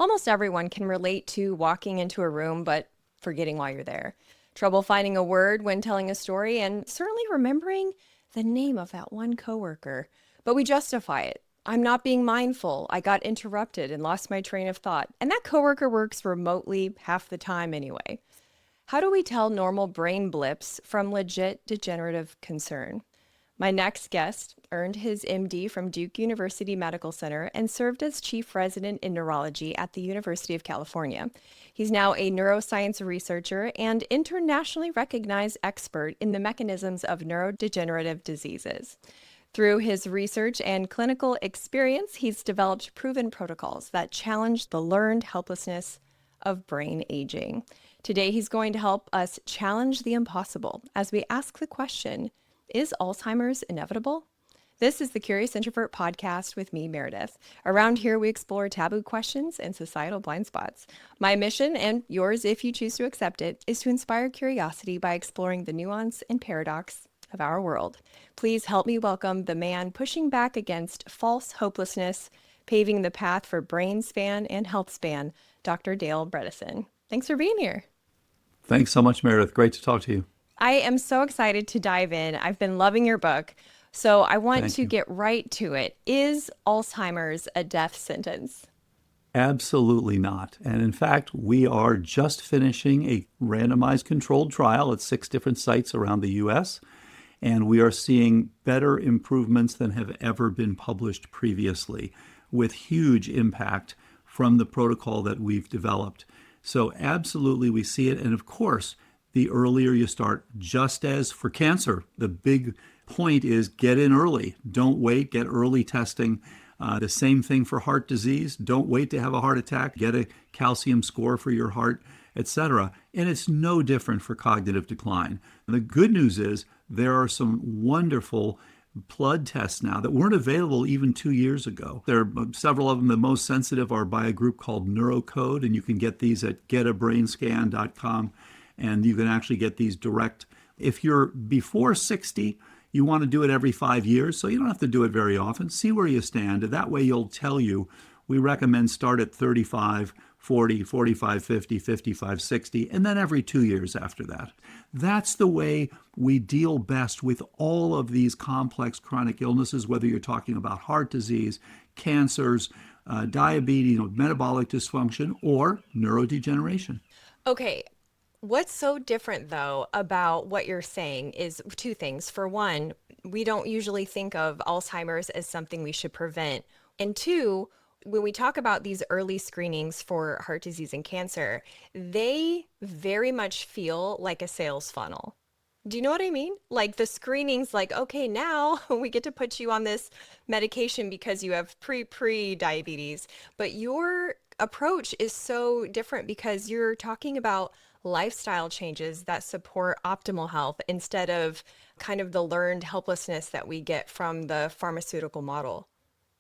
Almost everyone can relate to walking into a room but forgetting why you're there. Trouble finding a word when telling a story, and certainly remembering the name of that one coworker. But we justify it. I'm not being mindful. I got interrupted and lost my train of thought. And that coworker works remotely half the time anyway. How do we tell normal brain blips from legit degenerative concern? My next guest earned his MD from Duke University Medical Center and served as chief resident in neurology at the University of California. He's now a neuroscience researcher and internationally recognized expert in the mechanisms of neurodegenerative diseases. Through his research and clinical experience, he's developed proven protocols that challenge the learned helplessness of brain aging. Today, he's going to help us challenge the impossible as we ask the question, is Alzheimer's inevitable? This is the Curious Introvert podcast with me, Meredith. Around here, we explore taboo questions and societal blind spots. My mission, and yours if you choose to accept it, is to inspire curiosity by exploring the nuance and paradox of our world. Please help me welcome the man pushing back against false hopelessness, paving the path for brain span and health span, Dr. Dale Bredesen. Thanks for being here. Thanks so much, Meredith. Great to talk to you. I am so excited to dive in. I've been loving your book, so I want Thank to you. get right to it. Is Alzheimer's a death sentence? Absolutely not. And in fact, we are just finishing a randomized controlled trial at 6 different sites around the U.S., and we are seeing better improvements than have ever been published previously, with huge impact from the protocol that we've developed. So absolutely, we see it. And of course, the earlier you start, just as for cancer, the big point is get in early. Don't wait, get early testing. The same thing for heart disease. Don't wait to have a heart attack. Get a calcium score for your heart, etc. And it's no different for cognitive decline. And the good news is there are some wonderful blood tests now that weren't available even 2 years ago. There are several of them. The most sensitive are by a group called Neurocode, and you can get these at getabrainscan.com. And you can actually get these direct. If you're before 60, you want to do it every 5 years, so you don't have to do it very often. See where you stand, and that way you'll tell you. We recommend start at 35, 40, 45, 50, 55, 60, and then every 2 years after that. That's the way we deal best with all of these complex chronic illnesses, whether you're talking about heart disease, cancers, diabetes, metabolic dysfunction, or neurodegeneration. Okay. What's so different, though, about what you're saying is two things. For one, we don't usually think of Alzheimer's as something we should prevent. And two, when we talk about these early screenings for heart disease and cancer, they very much feel like a sales funnel. Do you know what I mean? Like the screening's like, okay, now we get to put you on this medication because you have pre-diabetes. But your approach is so different because you're talking about lifestyle changes that support optimal health instead of kind of the learned helplessness that we get from the pharmaceutical model.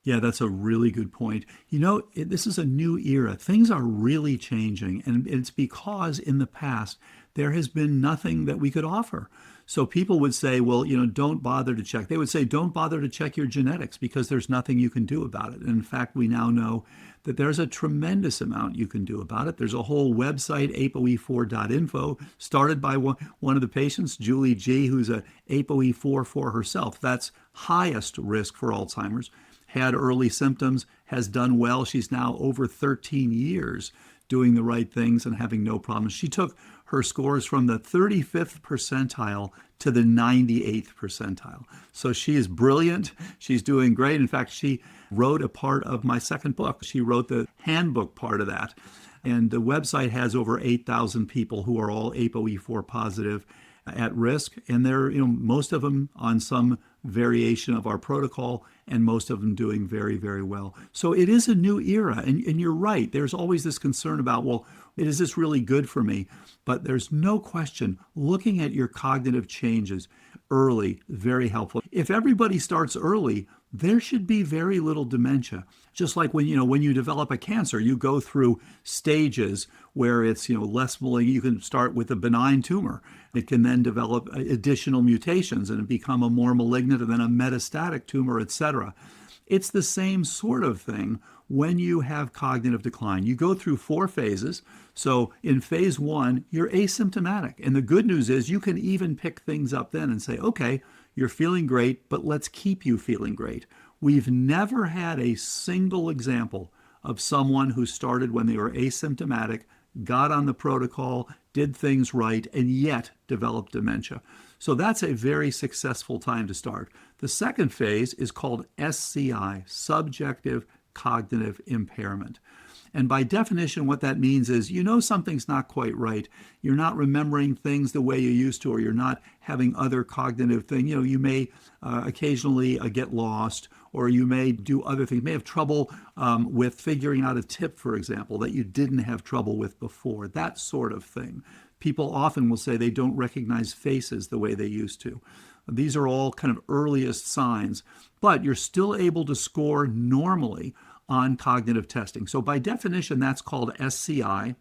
Yeah, that's a really good point. This is a new era. Things are really changing, and it's because in the past there has been nothing that we could offer. So people would say, well, don't bother to check. They would say, don't bother to check your genetics because there's nothing you can do about it. And in fact, we now know that there's a tremendous amount you can do about it. There's a whole website, apoe4.info, started by one of the patients, Julie G., who's a ApoE4 for herself. That's highest risk for Alzheimer's. Had early symptoms, has done well. She's now over 13 years doing the right things and having no problems. She took her scores from the 35th percentile to the 98th percentile. So she is brilliant. She's doing great. In fact, she wrote a part of my second book. She wrote the handbook part of that. And the website has over 8,000 people who are all ApoE4 positive at risk. And they're, most of them on some variation of our protocol, and most of them doing very, very well. So it is a new era. And you're right. There's always this concern about, well, is this really good for me? But there's no question, looking at your cognitive changes early, very helpful. If everybody starts early, there should be very little dementia. Just like when you develop a cancer, you go through stages where it's, less malignant. You can start with a benign tumor. It can then develop additional mutations and become a more malignant and then a metastatic tumor, etc. It's the same sort of thing when you have cognitive decline. You go through 4 phases. So in phase 1, you're asymptomatic. And the good news is you can even pick things up then and say, okay, you're feeling great, but let's keep you feeling great. We've never had a single example of someone who started when they were asymptomatic, got on the protocol, did things right, and yet developed dementia. So that's a very successful time to start. The second phase is called SCI, subjective cognitive impairment. And by definition, what that means is you know something's not quite right. You're not remembering things the way you used to, or you're not having other cognitive things. You know, you may occasionally get lost, or you may do other things. You may have trouble with figuring out a tip, for example, that you didn't have trouble with before, that sort of thing. People often will say they don't recognize faces the way they used to. These are all kind of earliest signs, but you're still able to score normally on cognitive testing. So by definition, that's called SCI.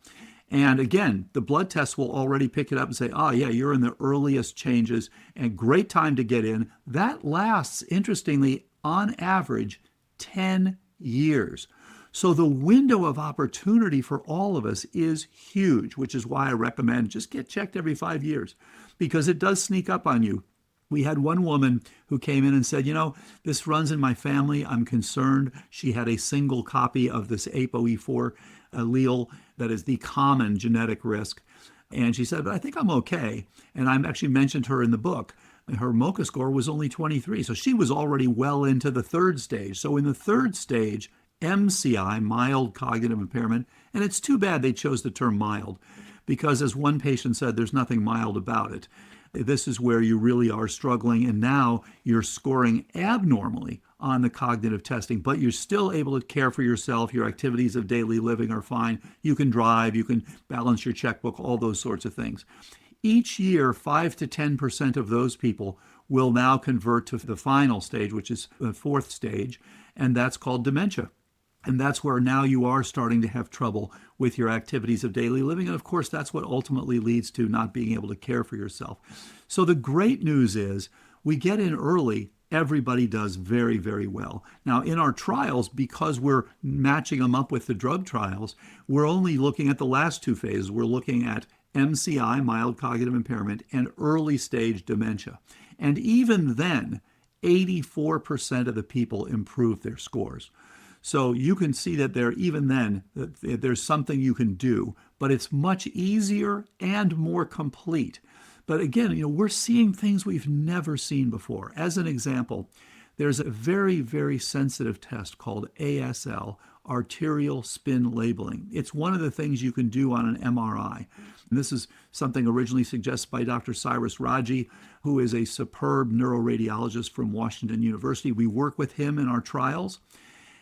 And again, the blood test will already pick it up and say, oh yeah, you're in the earliest changes and great time to get in. That lasts, interestingly, on average, 10 years. So the window of opportunity for all of us is huge, which is why I recommend just get checked every 5 years, because it does sneak up on you. We had one woman who came in and said, you know, this runs in my family. I'm concerned. She had a single copy of this ApoE4 allele that is the common genetic risk. And she said, but I think I'm okay. And I actually mentioned her in the book. Her MoCA score was only 23. So she was already well into the third stage. So in the third stage, MCI, mild cognitive impairment, and it's too bad they chose the term mild, because as one patient said, there's nothing mild about it. This is where you really are struggling, and now you're scoring abnormally on the cognitive testing, but you're still able to care for yourself. Your activities of daily living are fine. You can drive, you can balance your checkbook, all those sorts of things. Each year, 5 to 10% of those people will now convert to the final stage, which is the fourth stage, and that's called dementia. And that's where now you are starting to have trouble with your activities of daily living. And of course, that's what ultimately leads to not being able to care for yourself. So the great news is we get in early. Everybody does very, very well. Now, in our trials, because we're matching them up with the drug trials, we're only looking at the last 2 phases. We're looking at MCI, mild cognitive impairment, and early stage dementia. And even then, 84% of the people improve their scores. So you can see that even then, there's something you can do, but it's much easier and more complete. But again, we're seeing things we've never seen before. As an example, there's a very, very sensitive test called ASL, arterial spin labeling. It's one of the things you can do on an MRI. And this is something originally suggested by Dr. Cyrus Raji, who is a superb neuroradiologist from Washington University. We work with him in our trials.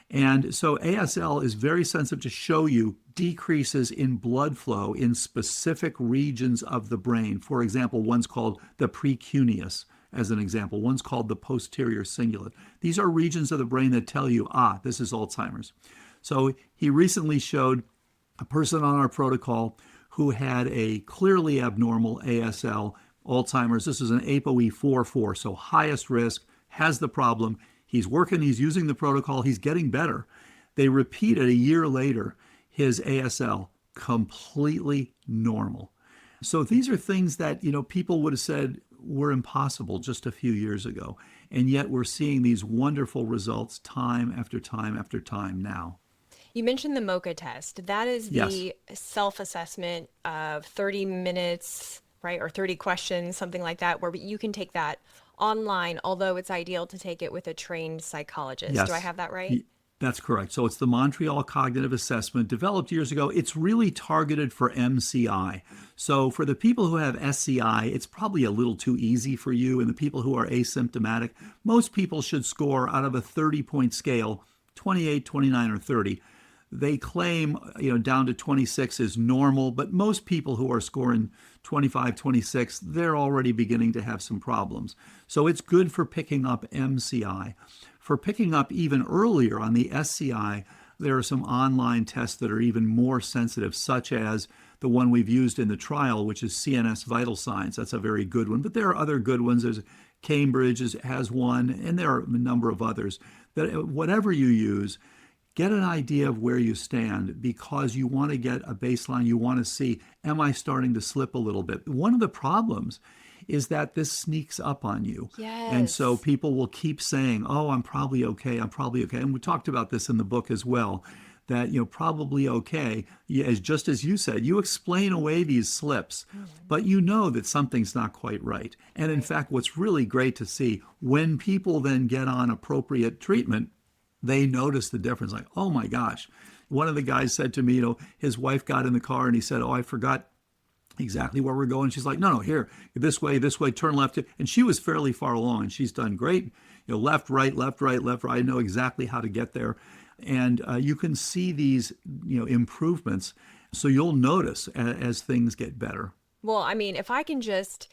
And so ASL is very sensitive to show you decreases in blood flow in specific regions of the brain. For example, one's called the precuneus, as an example. One's called the posterior cingulate. These are regions of the brain that tell you, this is Alzheimer's. So he recently showed a person on our protocol who had a clearly abnormal ASL, Alzheimer's. This is an ApoE4/4, so highest risk, has the problem. He's working, he's using the protocol, he's getting better. They repeated a year later, his ASL, completely normal. So these are things that, people would have said were impossible just a few years ago. And yet we're seeing these wonderful results time after time after time now. You mentioned the MoCA test. That is the self-assessment of 30 minutes, right? Or 30 questions, something like that, where you can take that online, although it's ideal to take it with a trained psychologist. Yes. Do I have that right? That's correct. So it's the Montreal Cognitive Assessment, developed years ago. It's really targeted for MCI. So for the people who have SCI, it's probably a little too easy for you. And the people who are asymptomatic, most people should score out of a 30-point scale, 28, 29, or 30. They claim, down to 26 is normal, but most people who are scoring 25, 26, they're already beginning to have some problems. So it's good for picking up MCI. For picking up even earlier on the SCI, there are some online tests that are even more sensitive, such as the one we've used in the trial, which is CNS vital signs. That's a very good one, but there are other good ones. There's Cambridge has one, and there are a number of others. That whatever you use, get an idea of where you stand because you want to get a baseline. You want to see, am I starting to slip a little bit? One of the problems is that this sneaks up on you. And so Yes. people will keep saying, oh, I'm probably okay. I'm probably okay. And we talked about this in the book as well, that, probably okay, as just as you said, you explain away these slips, but you know that something's not quite right. And in Right. fact, what's really great to see when people then get on appropriate treatment, they notice the difference. Like, oh my gosh. One of the guys said to me, his wife got in the car and he said, oh, I forgot exactly where we're going. She's like, no, no, here, this way, turn left. And she was fairly far along and she's done great. Left, right, left, right, left, right. I know exactly how to get there. And you can see these, improvements. So you'll notice as things get better. Well, I mean, if I can just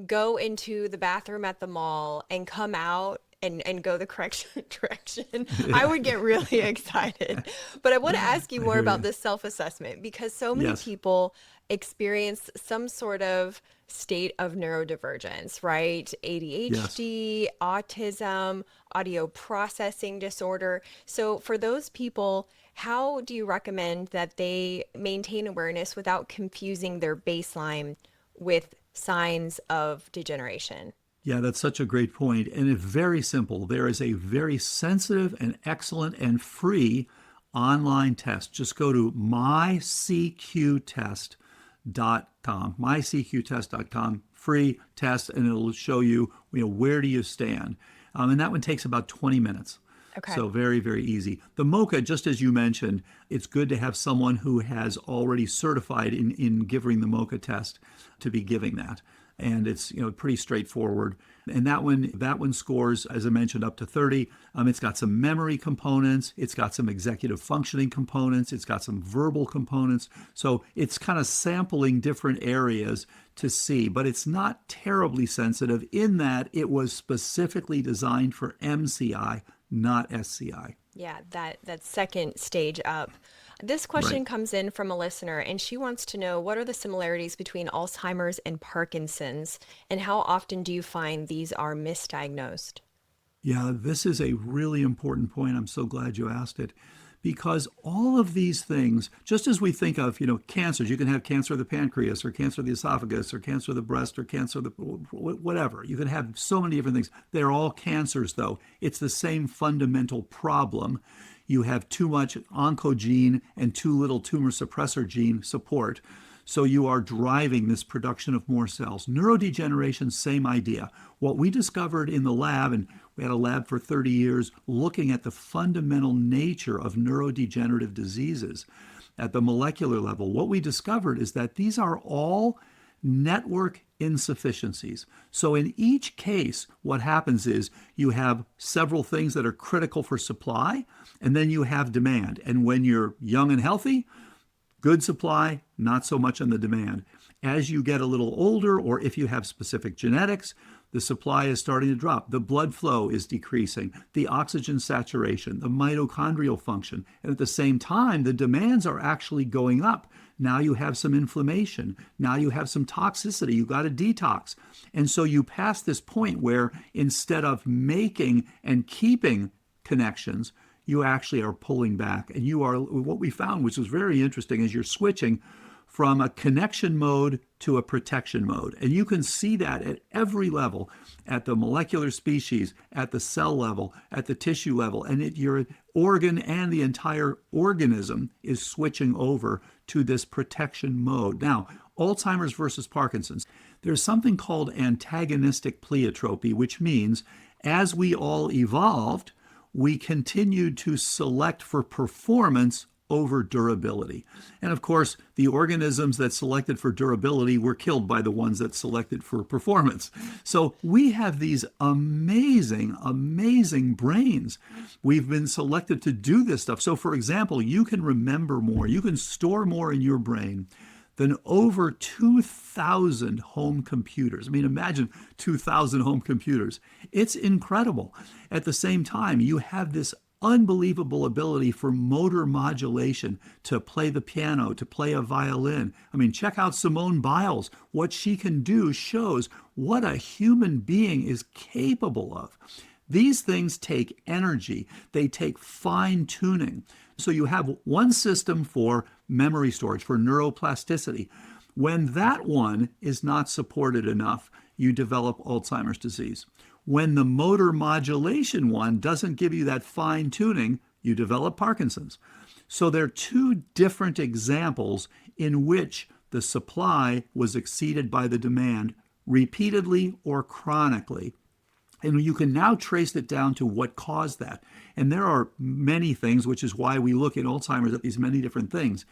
go into the bathroom at the mall and come out and go the correct direction, I would get really excited. But I want to ask you I more hear about you. this self-assessment because so many Yes. people experience some sort of state of neurodivergence, right? Yes. ADHD, autism, audio processing disorder. So for those people, how do you recommend that they maintain awareness without confusing their baseline with signs of degeneration? Yeah, that's such a great point. And it's very simple. There is a very sensitive and excellent and free online test. Just go to mycqtest.com, free test, and it'll show you, where do you stand. And that one takes about 20 minutes. Okay. So very, very easy. The MOCA, just as you mentioned, it's good to have someone who has already certified in giving the MOCA test to be giving that. And it's pretty straightforward. And that one scores, as I mentioned, up to 30. It's got some memory components. It's got some executive functioning components. It's got some verbal components. So it's kind of sampling different areas to see, but it's not terribly sensitive in that it was specifically designed for MCI, not SCI. Yeah, that second stage up. This Right. question comes in from a listener, and she wants to know what are the similarities between Alzheimer's and Parkinson's, and how often do you find these are misdiagnosed? Yeah, this is a really important point. I'm so glad you asked it because all of these things, just as we think of, cancers, you can have cancer of the pancreas or cancer of the esophagus or cancer of the breast or cancer of the whatever. You can have so many different things. They're all cancers, though. It's the same fundamental problem. You have too much oncogene and too little tumor suppressor gene support. So you are driving this production of more cells. Neurodegeneration, same idea. What we discovered in the lab, and we had a lab for 30 years looking at the fundamental nature of neurodegenerative diseases at the molecular level, what we discovered is that these are all network insufficiencies. So in each case, what happens is you have several things that are critical for supply, and then you have demand. And when you're young and healthy, good supply, not so much on the demand. As you get a little older, or if you have specific genetics, the supply is starting to drop. The blood flow is decreasing, the oxygen saturation, the mitochondrial function. And at the same time, the demands are actually going up. Now you have some inflammation. Now you have some toxicity. You got to detox. And so you pass this point where instead of making and keeping connections, you actually are pulling back. And you are, what we found, which was very interesting, is you're switching from a connection mode to a protection mode. And you can see that at every level, at the molecular species, at the cell level, at the tissue level. And your organ and the entire organism is switching over to this protection mode. Now, Alzheimer's versus Parkinson's, there's something called antagonistic pleiotropy, which means as we all evolved, we continued to select for performance over durability. And of course, the organisms that selected for durability were killed by the ones that selected for performance. So we have these amazing, amazing brains. We've been selected to do this stuff. So for example, you can remember more, you can store more in your brain than over 2,000 home computers. I mean, imagine 2,000 home computers. It's incredible. At the same time, you have this unbelievable ability for motor modulation to play the piano, to play a violin. I mean, check out Simone Biles. What she can do shows what a human being is capable of. These things take energy, they take fine tuning. So you have one system for memory storage, for neuroplasticity. When that one is not supported enough, you develop Alzheimer's disease. When the motor modulation one doesn't give you that fine tuning, you develop Parkinson's. So there are two different examples in which the supply was exceeded by the demand repeatedly or chronically. And you can now trace it down to what caused that. And there are many things, which is why we look in Alzheimer's at these many different things.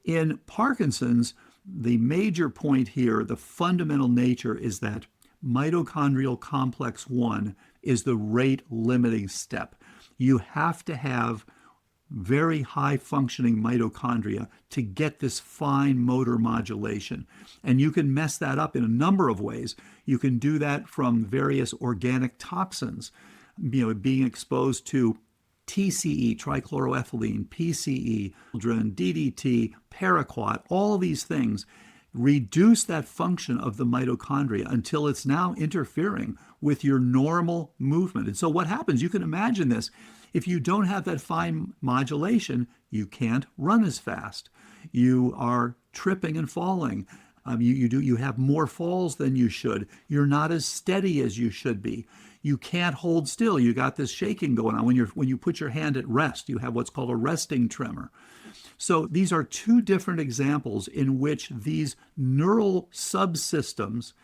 In Parkinson's, the major point here, the fundamental nature, is that mitochondrial complex 1 is the rate limiting step. You have to have very high functioning mitochondria to get this fine motor modulation. And you can mess that up in a number of ways. You can do that from various organic toxins, being exposed to TCE, trichloroethylene, PCE, DDT, paraquat, all these things reduce that function of the mitochondria until it's now interfering with your normal movement. And so what happens, you can imagine this, if you don't have that fine modulation, you can't run as fast. You are tripping and falling. You have more falls than you should. You're not as steady as you should be. You can't hold still. You got this shaking going on. When you put your hand at rest, you have what's called a resting tremor. So these are two different examples in which these neural subsystems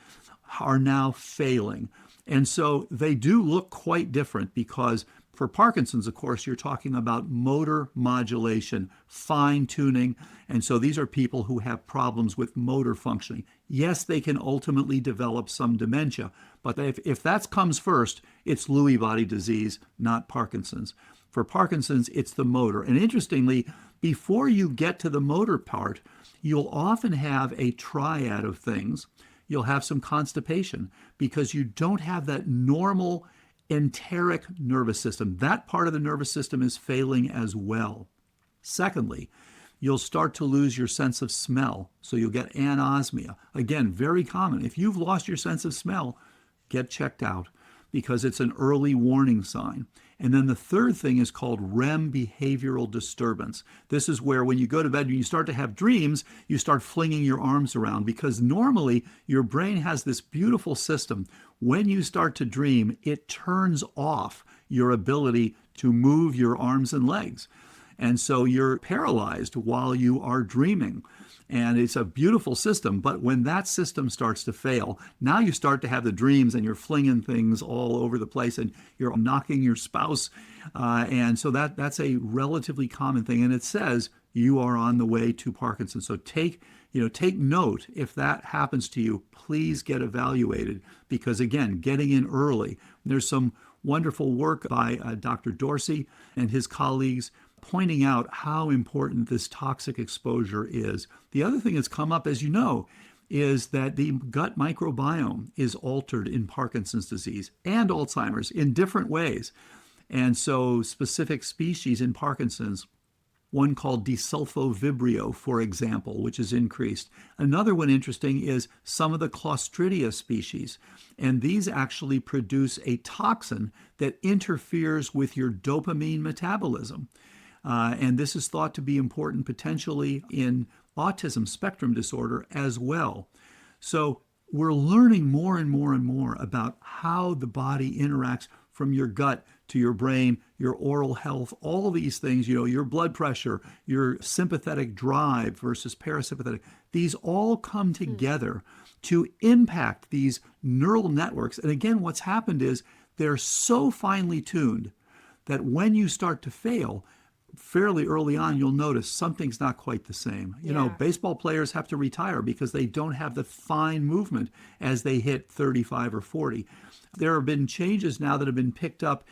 are now failing. And so they do look quite different because for Parkinson's, of course, you're talking about motor modulation, fine tuning. And so these are people who have problems with motor functioning. Yes, they can ultimately develop some dementia, but if that comes first, it's Lewy body disease, not Parkinson's. For Parkinson's, it's the motor. And interestingly, before you get to the motor part, you'll often have a triad of things. You'll have some constipation because you don't have that normal enteric nervous system. That part of the nervous system is failing as well. Secondly, you'll start to lose your sense of smell. So you'll get anosmia. Again, very common. If you've lost your sense of smell, get checked out because it's an early warning sign. And then the third thing is called REM behavioral disturbance. This is where when you go to bed and you start to have dreams, you start flinging your arms around because normally your brain has this beautiful system. When you start to dream, it turns off your ability to move your arms and legs. And so you're paralyzed while you are dreaming. And it's a beautiful system, but when that system starts to fail, now you start to have the dreams and you're flinging things all over the place and you're knocking your spouse. And so that's a relatively common thing. And it says you are on the way to Parkinson's. So take note if that happens to you, please get evaluated because again, getting in early. There's some wonderful work by Dr. Dorsey and his colleagues pointing out how important this toxic exposure is. The other thing that's come up, as you know, is that the gut microbiome is altered in Parkinson's disease and Alzheimer's in different ways. And so specific species in Parkinson's, one called desulfovibrio, for example, which is increased. Another one interesting is some of the Clostridia species. And these actually produce a toxin that interferes with your dopamine metabolism. And this is thought to be important potentially in autism spectrum disorder as well. So we're learning more and more and more about how the body interacts from your gut to your brain, your oral health, all these things, your blood pressure, your sympathetic drive versus parasympathetic. These all come together to impact these neural networks. And again, what's happened is they're so finely tuned that when you start to fail, fairly early on, you'll notice something's not quite the same. Baseball players have to retire because they don't have the fine movement as they hit 35 or 40. There have been changes now that have been picked up,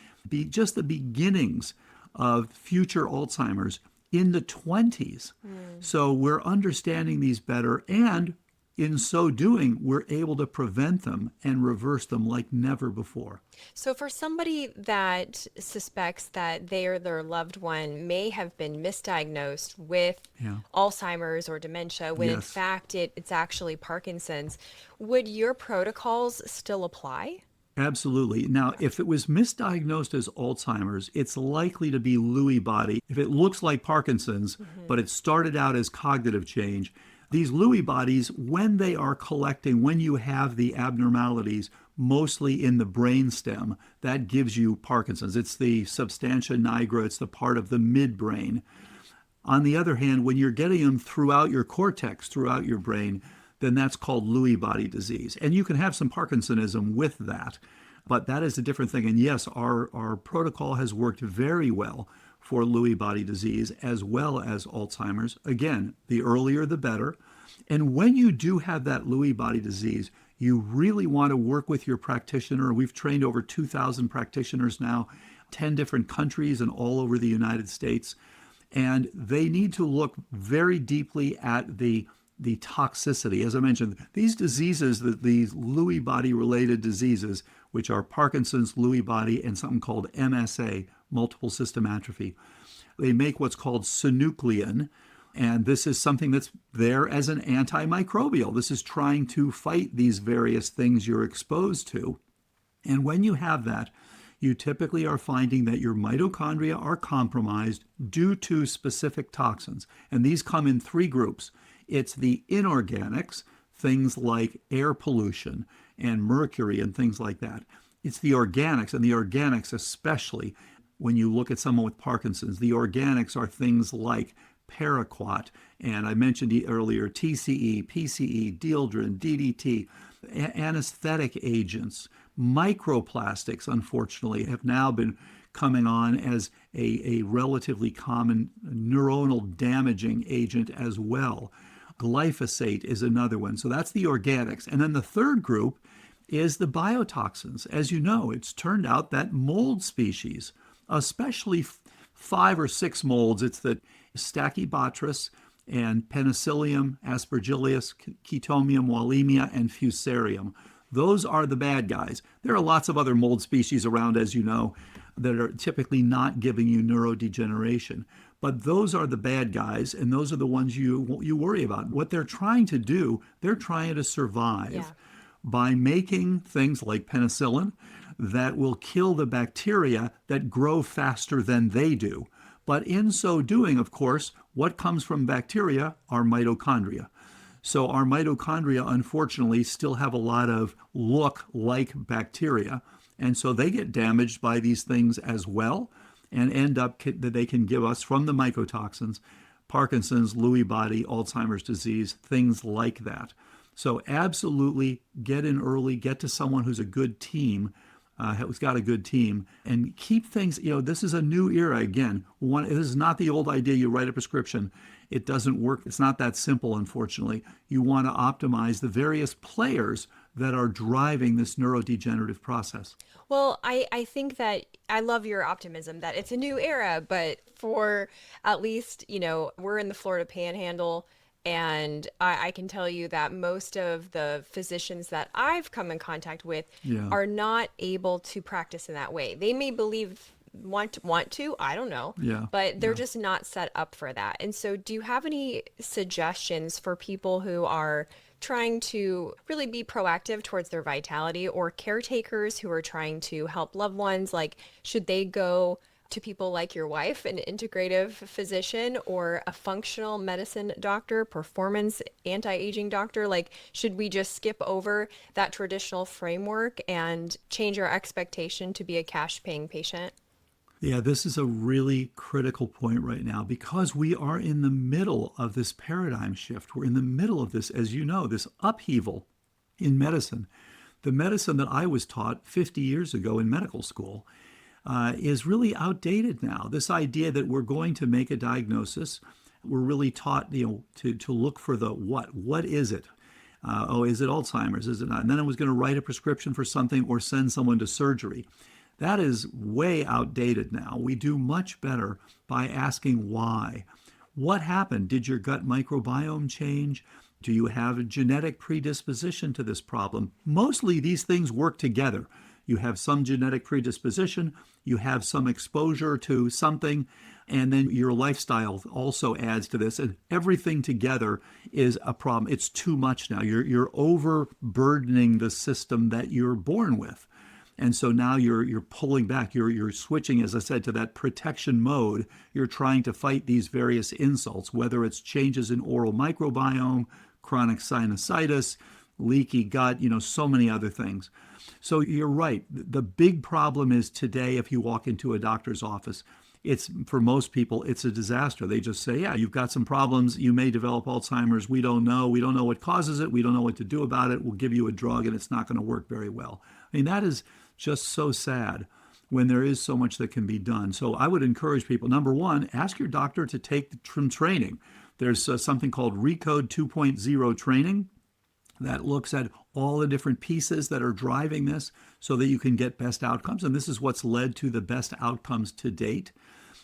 just the beginnings of future Alzheimer's in the 20s. So we're understanding these better, and in so doing, we're able to prevent them and reverse them like never before. So for somebody that suspects that they or their loved one may have been misdiagnosed with Alzheimer's or dementia, when in fact it's actually Parkinson's, would your protocols still apply? Absolutely. Now, if it was misdiagnosed as Alzheimer's, it's likely to be Lewy body. If it looks like Parkinson's, Hmm. but it started out as cognitive change, these Lewy bodies, when they are collecting, when you have the abnormalities, mostly in the brainstem, that gives you Parkinson's. It's the substantia nigra, it's the part of the midbrain. On the other hand, when you're getting them throughout your cortex, throughout your brain, then that's called Lewy body disease. And you can have some Parkinsonism with that, but that is a different thing. And yes, our protocol has worked very well for Lewy body disease as well as Alzheimer's. Again, the earlier the better. And when you do have that Lewy body disease, you really want to work with your practitioner. We've trained over 2,000 practitioners now, 10 different countries and all over the United States. And they need to look very deeply at the toxicity. As I mentioned, these diseases, these Lewy body related diseases, which are Parkinson's, Lewy body, and something called MSA, multiple system atrophy, they make what's called synuclein. And this is something that's there as an antimicrobial. This is trying to fight these various things you're exposed to. And when you have that, you typically are finding that your mitochondria are compromised due to specific toxins. And these come in three groups. It's the inorganics, things like air pollution and mercury and things like that. It's the organics, and the organics, especially when you look at someone with Parkinson's, the organics are things like paraquat, and I mentioned earlier TCE, PCE, dieldrin, DDT, anesthetic agents, microplastics, unfortunately, have now been coming on as a relatively common neuronal damaging agent as well. Glyphosate is another one. So that's the organics. And then the third group is the biotoxins. As you know, it's turned out that mold species, especially five or six molds, it's the Stachybotrys and Penicillium, Aspergillus, Chaetomium, Wallemia, and Fusarium. Those are the bad guys. There are lots of other mold species around, as you know, that are typically not giving you neurodegeneration. But those are the bad guys, and those are the ones you worry about. What they're trying to do, they're trying to survive Yeah. by making things like penicillin that will kill the bacteria that grow faster than they do. But in so doing, of course, what comes from bacteria are mitochondria. So our mitochondria, unfortunately, still have a lot of look like bacteria. And so they get damaged by these things as well and end up that they can give us from the mycotoxins, Parkinson's, Lewy body, Alzheimer's disease, things like that. So absolutely get in early, get to someone who's a good team, who's got a good team, and keep things, this is a new era again. This is not the old idea you write a prescription. It doesn't work. It's not that simple, unfortunately. You want to optimize the various players that are driving this neurodegenerative process. Well, I think that I love your optimism that it's a new era, but for at least, we're in the Florida Panhandle, and I can tell you that most of the physicians that I've come in contact with Yeah. are not able to practice in that way. They may believe want to, I don't know, Yeah. but they're Yeah. just not set up for that. And so do you have any suggestions for people who are trying to really be proactive towards their vitality, or caretakers who are trying to help loved ones? Like, should they go to people like your wife, an integrative physician, or a functional medicine doctor, performance anti-aging doctor? Like, should we just skip over that traditional framework and change our expectation to be a cash paying patient? Yeah, this is a really critical point right now because we are in the middle of this paradigm shift. We're in the middle of this, as you know, this upheaval in medicine. The medicine that I was taught 50 years ago in medical school is really outdated now. This idea that we're going to make a diagnosis, we're really taught, to look for the what. What is it? Is it Alzheimer's? Is it not? And then I was going to write a prescription for something or send someone to surgery. That is way outdated now. We do much better by asking why. What happened? Did your gut microbiome change? Do you have a genetic predisposition to this problem? Mostly these things work together. You have some genetic predisposition, you have some exposure to something, and then your lifestyle also adds to this. And everything together is a problem. It's too much now. You're overburdening the system that you're born with. And so now you're pulling back, you're switching, as I said, to that protection mode. You're trying to fight these various insults, whether it's changes in oral microbiome, chronic sinusitis, leaky gut, so many other things. So you're right. The big problem is today, if you walk into a doctor's office, it's for most people, it's a disaster. They just say, yeah, you've got some problems. You may develop Alzheimer's. We don't know. We don't know what causes it. We don't know what to do about it. We'll give you a drug and it's not going to work very well. I mean, that is just so sad when there is so much that can be done. So I would encourage people, number one, ask your doctor to take some training. There's something called Recode 2.0 training that looks at all the different pieces that are driving this so that you can get best outcomes. And this is what's led to the best outcomes to date.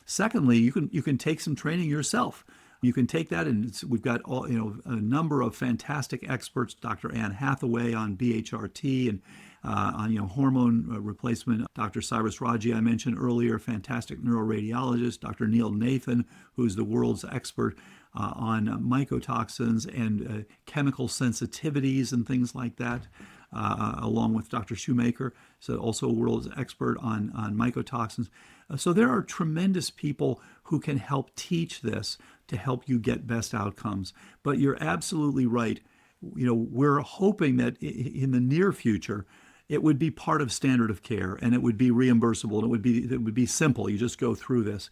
Secondly, you can take some training yourself. You can take that, and we've got a number of fantastic experts. Dr. Anne Hathaway on BHRT and on hormone replacement. Dr. Cyrus Raji, I mentioned earlier, fantastic neuroradiologist. Dr. Neil Nathan, who's the world's expert on mycotoxins and chemical sensitivities and things like that, along with Dr. Shoemaker, so also a world's expert on mycotoxins. So there are tremendous people who can help teach this to help you get best outcomes. But you're absolutely right. We're hoping that in the near future, it would be part of standard of care and it would be reimbursable and it would be simple. You just go through this.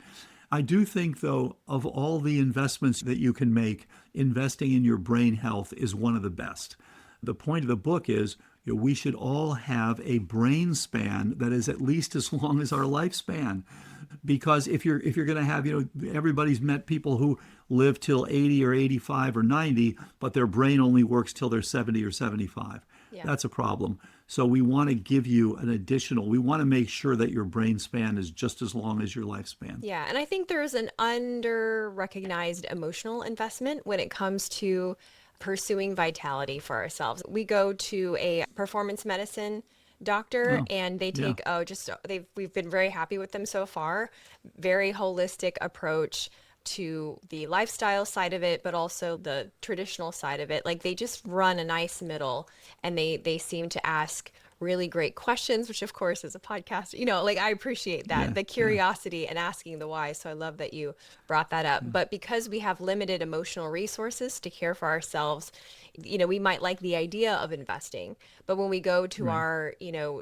I do think, though, of all the investments that you can make, investing in your brain health is one of the best. The point of the book is we should all have a brain span that is at least as long as our lifespan. Because if you're going to have, everybody's met people who live till 80 or 85 or 90, but their brain only works till they're 70 or 75. Yeah. That's a problem. So we want to give you we want to make sure that your brain span is just as long as your lifespan. Yeah, and I think there's an under-recognized emotional investment when it comes to pursuing vitality for ourselves. We go to a performance medicine doctor and they take we've been very happy with them so far. Very holistic approach to the lifestyle side of it, but also the traditional side of it. Like they just run a nice middle and they seem to ask really great questions, which of course is a podcast, I appreciate that, the curiosity and asking the why. So I love that you brought that up. But because we have limited emotional resources to care for ourselves, we might like the idea of investing, but when we go to our,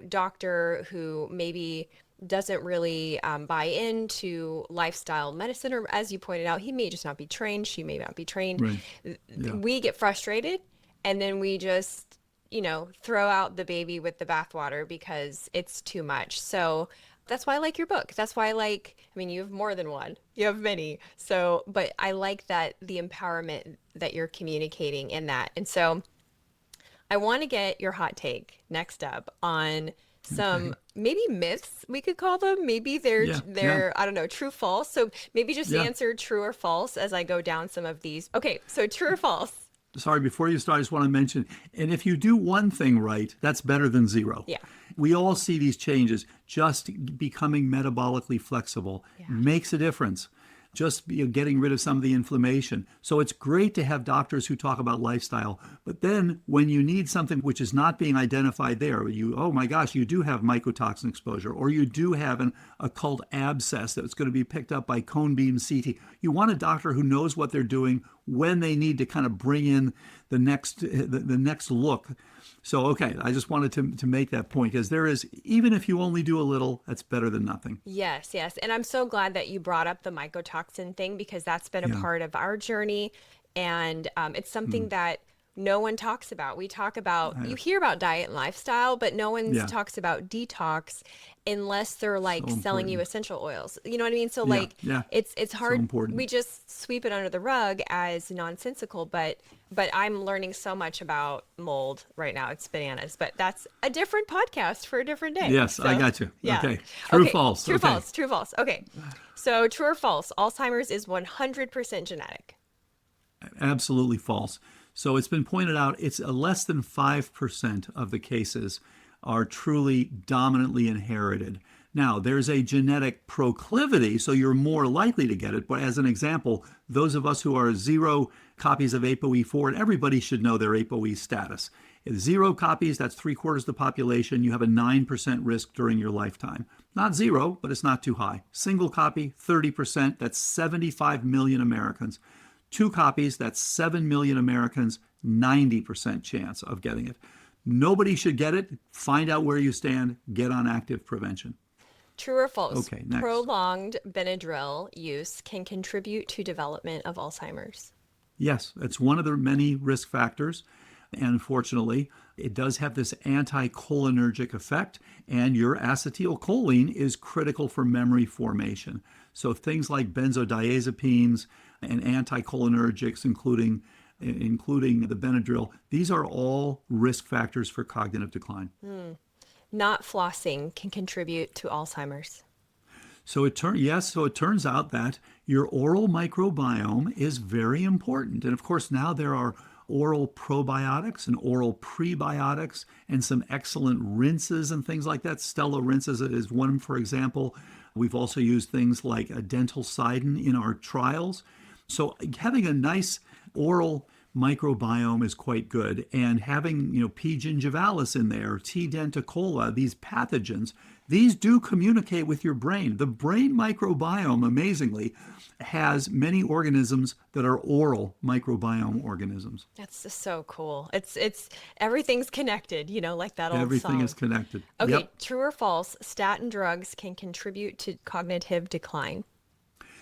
doctor who maybe doesn't really buy into lifestyle medicine, or as you pointed out, he may just not be trained, she may not be trained. We get frustrated and then we just, throw out the baby with the bathwater because it's too much. So that's why I like your book. That's why you have more than one, you have many. So, but I like that the empowerment that you're communicating in that. And so I want to get your hot take next up on some maybe myths, we could call them. Maybe they're I don't know, true, false. So maybe just answer true or false as I go down some of these. Okay, so true or false? Sorry, before you start, I just want to mention, and if you do one thing right, that's better than zero. Yeah. We all see these changes. Just becoming metabolically flexible makes a difference. Just getting rid of some of the inflammation. So it's great to have doctors who talk about lifestyle, but then when you need something which is not being identified there, oh my gosh, you do have mycotoxin exposure, or you do have an occult abscess that's going to be picked up by cone beam CT. You want a doctor who knows what they're doing when they need to kind of bring in the next look. So, okay, I just wanted to make that point, because there is, even if you only do a little, that's better than nothing. Yes. And I'm so glad that you brought up the mycotoxin thing, because that's been a part of our journey. And it's something that no one talks about. We talk about, you hear about diet and lifestyle, but no one talks about detox unless they're selling you essential oils. You know what I mean? So it's hard. So we just sweep it under the rug as nonsensical, but I'm learning so much about mold right now. It's bananas, but that's a different podcast for a different day. Yes, so, I got you. Yeah. Okay. True, false. True, false. True, false. Okay. So true or false, Alzheimer's is 100% genetic. Absolutely false. So it's been pointed out, it's less than 5% of the cases are truly dominantly inherited. Now, there's a genetic proclivity, so you're more likely to get it. But as an example, those of us who are zero copies of ApoE4, and everybody should know their ApoE status. If zero copies, that's three-quarters of the population. You have a 9% risk during your lifetime. Not zero, but it's not too high. Single copy, 30%. That's 75 million Americans. Two copies, that's 7 million Americans, 90% chance of getting it. Nobody should get it. Find out where you stand. Get on active prevention. True or false? Okay, next. Prolonged Benadryl use can contribute to development of Alzheimer's. Yes, it's one of the many risk factors. And unfortunately, it does have this anticholinergic effect, and your acetylcholine is critical for memory formation. So things like benzodiazepines and anticholinergics, including the Benadryl, these are all risk factors for cognitive decline. Not flossing can contribute to Alzheimer's. So it turns out that your oral microbiome is very important. And of course, now there are oral probiotics and oral prebiotics and some excellent rinses and things like that. Stella rinses is one, for example. We've also used things like a dental sidin in our trials. So having a nice oral microbiome is quite good. And having, P. gingivalis in there, T. denticola, these pathogens, these do communicate with your brain. The brain microbiome, amazingly, has many organisms that are oral microbiome organisms. That's just so cool. It's everything's connected, like that old Everything song. is connected. Okay, Yep. true or false? Statin drugs can contribute to cognitive decline.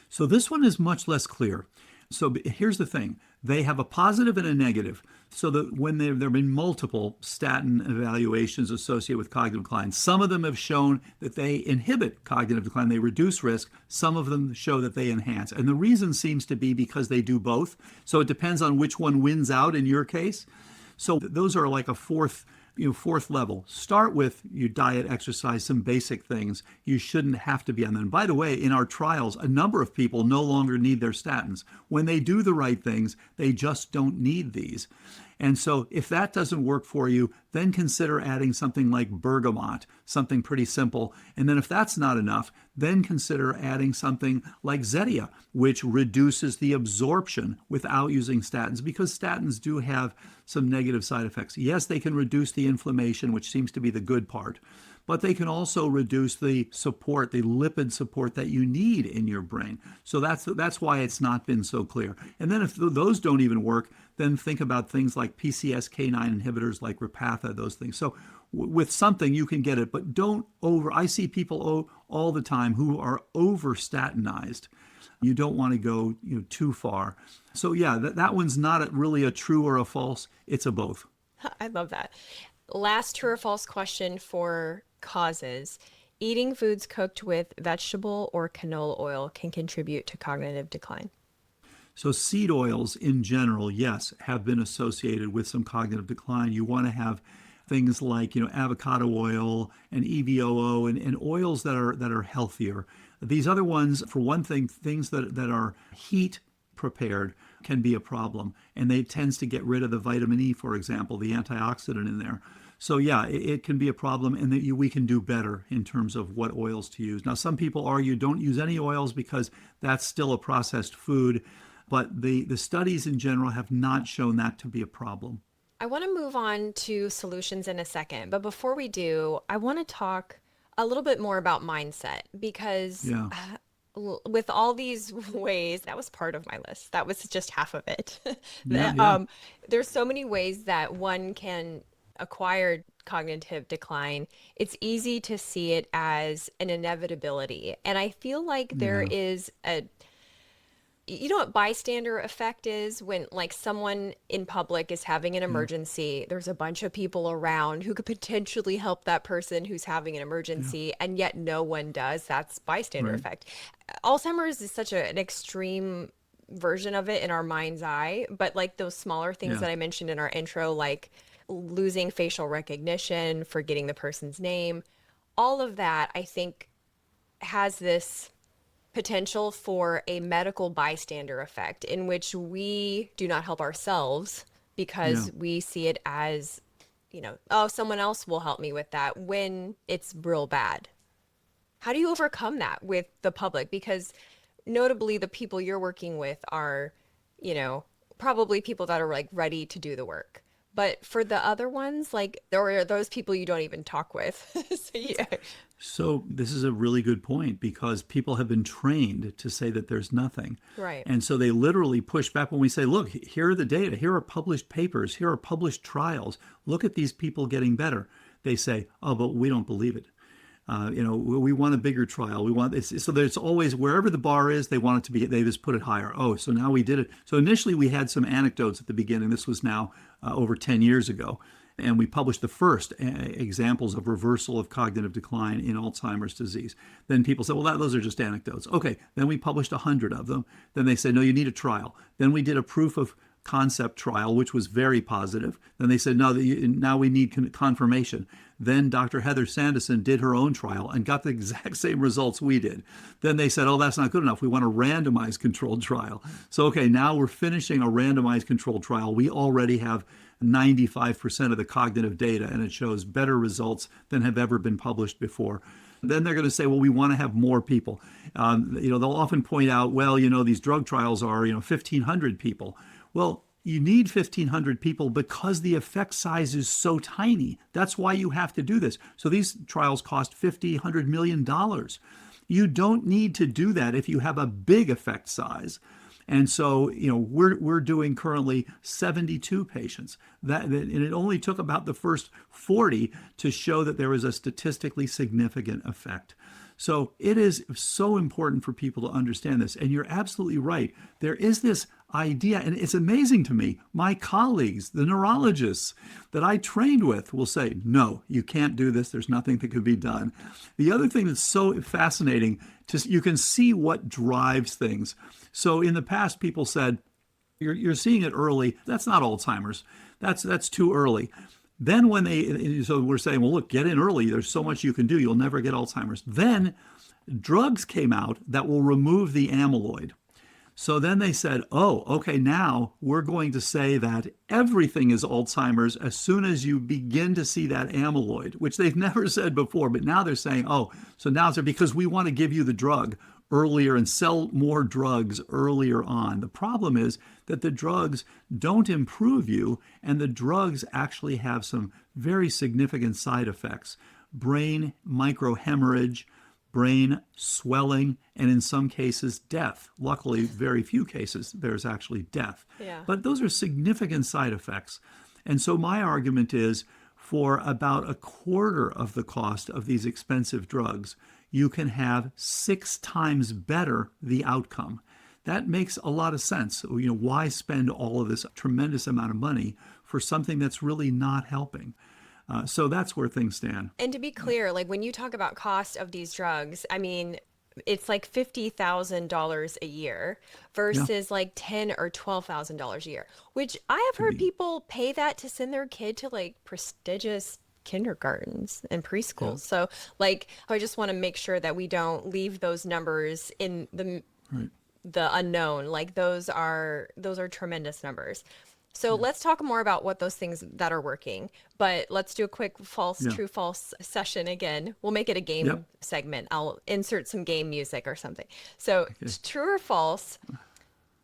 So this one is much less clear. So here's the thing. They have a positive and a negative. So that when there have been multiple statin evaluations associated with cognitive decline, some of them have shown that they inhibit cognitive decline, they reduce risk. Some of them show that they enhance. And the reason seems to be because they do both. So it depends on which one wins out in your case. So those are like a fourth level. Start with your diet, exercise, some basic things. You shouldn't have to be on them. By the way, in our trials, a number of people no longer need their statins. When they do the right things, they just don't need these. And so if that doesn't work for you, then consider adding something like bergamot, something pretty simple. And then if that's not enough, then consider adding something like Zetia, which reduces the absorption without using statins, because statins do have some negative side effects. Yes, they can reduce the inflammation, which seems to be the good part, but they can also reduce the support, the lipid support that you need in your brain. So that's why it's not been so clear. And then if those don't even work, then think about things like PCSK9 inhibitors like Repatha, those things. So with something you can get it, but don't over. I see people all the time who are over statinized. You don't want to go too far. So yeah, that one's not really a true or a false. It's a both. I love that. Last true or false question for causes. Eating foods cooked with vegetable or canola oil can contribute to cognitive decline. So seed oils in general, yes, have been associated with some cognitive decline. You want to have things like avocado oil and EVOO and oils that are healthier. These other ones, for one thing, things that are heat prepared can be a problem, and they tends to get rid of the vitamin E, for example, the antioxidant in there. So yeah, it can be a problem, and that we can do better in terms of what oils to use. Now, some people argue don't use any oils because that's still a processed food, but the studies in general have not shown that to be a problem. I want to move on to solutions in a second, but before we do, I want to talk a little bit more about mindset, because Yeah. with all these ways, that was part of my list. That was just half of it. Yeah. There's so many ways that one can acquire cognitive decline. It's easy to see it as an inevitability. And I feel like there Yeah. is what bystander effect is, when like someone in public is having an Yeah. emergency, there's a bunch of people around who could potentially help that person who's having an Yeah. emergency, and yet no one does. That's bystander Right. effect. Alzheimer's is such an extreme version of it in our mind's eye, but like those smaller things Yeah. that I mentioned in our intro, like losing facial recognition, forgetting the person's name, all of that, I think, has this potential for a medical bystander effect in which we do not help ourselves Yeah. because we see it as, oh, someone else will help me with that, when it's real bad. How do you overcome that with the public? Because notably, the people you're working with are, you know, probably people that are like ready to do the work. But for the other ones, like there are those people you don't even talk with. So, yeah. So this is a really good point because people have been trained to say that there's nothing. Right. And so they literally push back when we say, look, here are the data, here are published papers, here are published trials. Look at these people getting better. They say, oh, but we don't believe it. We want a bigger trial. We want this. So there's always, wherever the bar is, they want it to be, they just put it higher. Oh, so now we did it. So initially we had some anecdotes at the beginning. This was now over 10 years ago. And we published the first examples of reversal of cognitive decline in Alzheimer's disease. Then people said, well, those are just anecdotes. Okay, then we published 100 of them. Then they said, no, you need a trial. Then we did a proof of concept trial, which was very positive. Then they said, no, now we need confirmation. Then Dr. Heather Sanderson did her own trial and got the exact same results we did. Then they said, oh, that's not good enough. We want a randomized controlled trial. So, okay, now we're finishing a randomized controlled trial. We already have 95% of the cognitive data, and it shows better results than have ever been published before. Then they're going to say, well, we want to have more people. They'll often point out, well, these drug trials are, 1,500 people. Well, you need 1,500 people because the effect size is so tiny. That's why you have to do this. So these trials cost $50, $100 million. You don't need to do that if you have a big effect size. And so, we're doing currently 72 patients. And it only took about the first 40 to show that there was a statistically significant effect. So it is so important for people to understand this. And you're absolutely right. There is this idea, and it's amazing to me. My colleagues, the neurologists that I trained with, will say, no, you can't do this. There's nothing that could be done. The other thing that's so fascinating, you can see what drives things. So in the past, people said, you're seeing it early. That's not Alzheimer's. That's too early. Then so we're saying, well, look, get in early. There's so much you can do. You'll never get Alzheimer's. Then drugs came out that will remove the amyloid. So then they said, oh, okay, now we're going to say that everything is Alzheimer's as soon as you begin to see that amyloid, which they've never said before. But now they're saying, oh, so now it's because we want to give you the drug earlier and sell more drugs earlier on. The problem is that the drugs don't improve you, and the drugs actually have some very significant side effects. Brain microhemorrhage, brain swelling, and in some cases, death. Luckily, very few cases, there's actually death. Yeah. But those are significant side effects. And so my argument is, for about a quarter of the cost of these expensive drugs, you can have 6 times better the outcome. That makes a lot of sense. Why spend all of this tremendous amount of money for something that's really not helping? So that's where things stand. And to be clear, like when you talk about cost of these drugs, I mean, it's like $50,000 a year versus like $10,000 or $12,000 a year, which I have heard people pay that to send their kid to like prestigious kindergartens and preschools. Yeah. So like, I just want to make sure that we don't leave those numbers in the unknown. Like those are tremendous numbers. So let's talk more about what those things that are working, but let's do a quick true, false session again. We'll make it a game segment. I'll insert some game music or something. So true or false,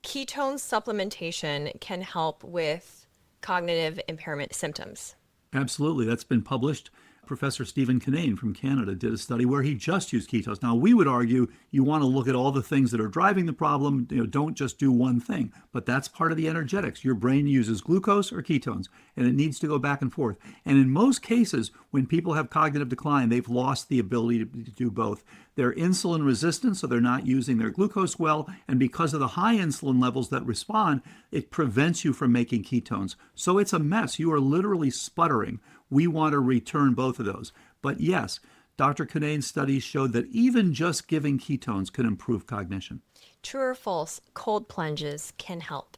ketone supplementation can help with cognitive impairment symptoms. Absolutely. That's been published. Professor Stephen Kinane from Canada did a study where he just used ketones. Now, we would argue you want to look at all the things that are driving the problem. Don't just do one thing. But that's part of the energetics. Your brain uses glucose or ketones, and it needs to go back and forth. And in most cases, when people have cognitive decline, they've lost the ability to do both. They're insulin resistant, so they're not using their glucose well. And because of the high insulin levels that respond, it prevents you from making ketones. So it's a mess. You are literally sputtering. We want to return both of those. But yes, Dr. Kinane's studies showed that even just giving ketones can improve cognition. True or false, cold plunges can help?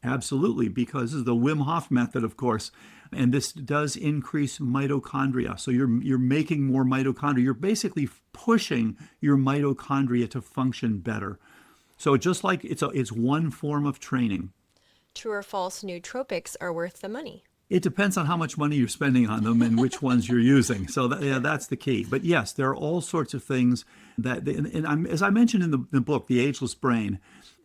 Absolutely, because this is the Wim Hof method, of course, and this does increase mitochondria. So you're making more mitochondria. You're basically pushing your mitochondria to function better. So just like it's one form of training. True or false, nootropics are worth the money? It depends on how much money you're spending on them and which ones you're using. So yeah, that's the key. But yes, there are all sorts of things as I mentioned in the book, The Ageless Brain,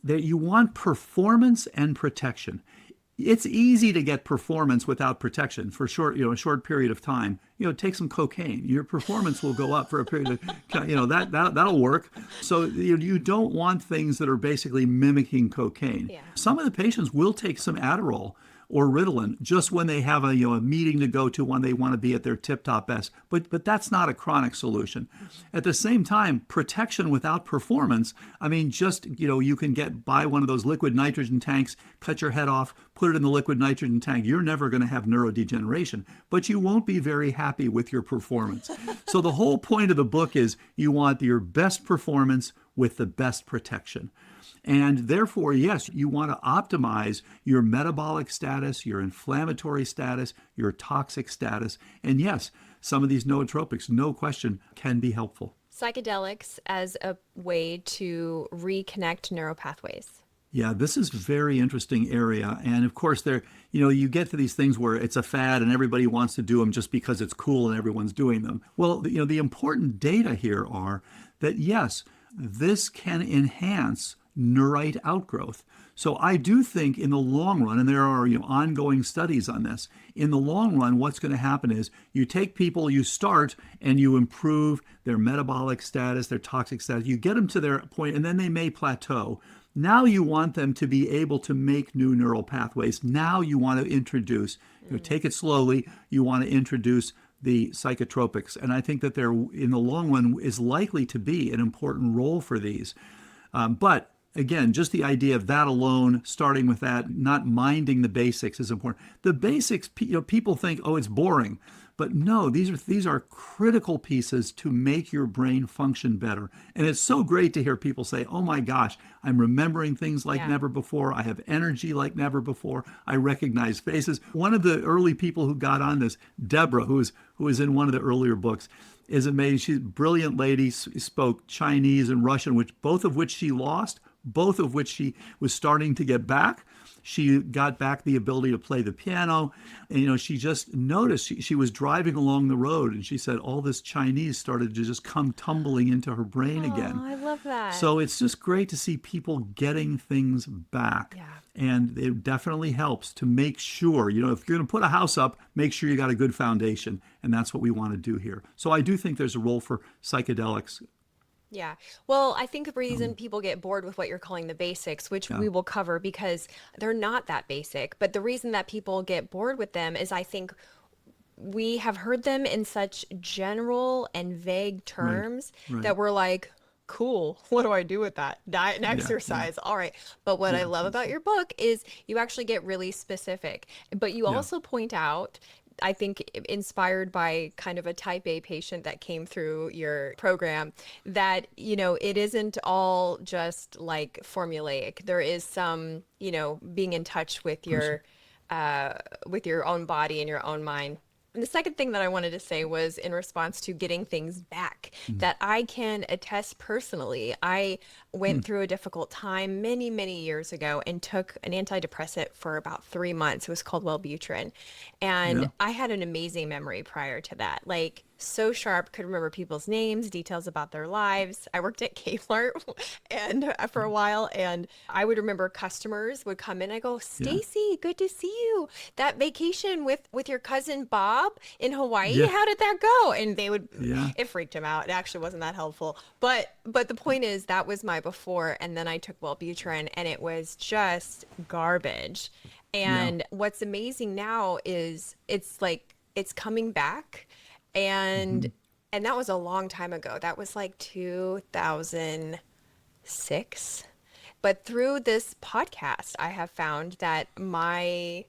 that you want performance and protection. It's easy to get performance without protection for a short period of time. Take some cocaine. Your performance will go up for a period of, that'll work. So you don't want things that are basically mimicking cocaine. Yeah. Some of the patients will take some Adderall or Ritalin just when they have a meeting to go to, when they want to be at their tip-top best. But that's not a chronic solution. At the same time, protection without performance, I mean, just, you can buy one of those liquid nitrogen tanks, cut your head off, put it in the liquid nitrogen tank. You're never going to have neurodegeneration, but you won't be very happy with your performance. So the whole point of the book is you want your best performance with the best protection. And therefore, yes, you want to optimize your metabolic status, your inflammatory status, your toxic status. And yes, some of these nootropics, no question, can be helpful. Psychedelics as a way to reconnect neuropathways. Yeah, this is a very interesting area. And of course, you get to these things where it's a fad and everybody wants to do them just because it's cool and everyone's doing them. Well, the important data here are that, yes, this can enhance neurite outgrowth. So I do think in the long run, and there are ongoing studies on this, in the long run, what's going to happen is you take people, you start and you improve their metabolic status, their toxic status, you get them to their point, and then they may plateau. Now you want them to be able to make new neural pathways. Now you want to introduce, take it slowly, you want to introduce the psychotropics. And I think that there, in the long run, is likely to be an important role for these. But again, just the idea of that alone, starting with that, not minding the basics is important. The basics, people think, oh, it's boring. But no, these are critical pieces to make your brain function better. And it's so great to hear people say, oh my gosh, I'm remembering things like never before. I have energy like never before. I recognize faces. One of the early people who got on this, Deborah, who was in one of the earlier books, is amazing. She's a brilliant lady, spoke Chinese and Russian, both of which she lost, both of which she was starting to get back. She got back the ability to play the piano. And, she just noticed she was driving along the road and she said all this Chinese started to just come tumbling into her brain again. I love that. So it's just great to see people getting things back. Yeah. And it definitely helps to make sure, if you're going to put a house up, make sure you got a good foundation. And that's what we want to do here. So I do think there's a role for psychedelics. Yeah. Well, I think the reason people get bored with what you're calling the basics, which we will cover because they're not that basic, but the reason that people get bored with them is I think we have heard them in such general and vague terms that we're like, cool, what do I do with that? Diet and exercise. All right. But what I love about your book is you actually get really specific, but you also point out, I think inspired by kind of a type A patient that came through your program, that, it isn't all just like formulaic. There is some, being in touch with your own body and your own mind. And the second thing that I wanted to say was in response to getting things back that I can attest personally. I went through a difficult time many, many years ago and took an antidepressant for about 3 months. It was called Wellbutrin. And I had an amazing memory prior to that. Like, so sharp, could remember people's names, details about their lives. I worked at Kmart and for a while, and I would remember customers would come in. I go, Stacy, good to see you. That vacation with your cousin Bob in Hawaii, how did that go? And they would, it freaked him out. It actually wasn't that helpful. But the point is, that was my before, and then I took Wellbutrin, and it was just garbage. And what's amazing now is it's coming back. And that was a long time ago. That was like 2006. But through this podcast, I have found that my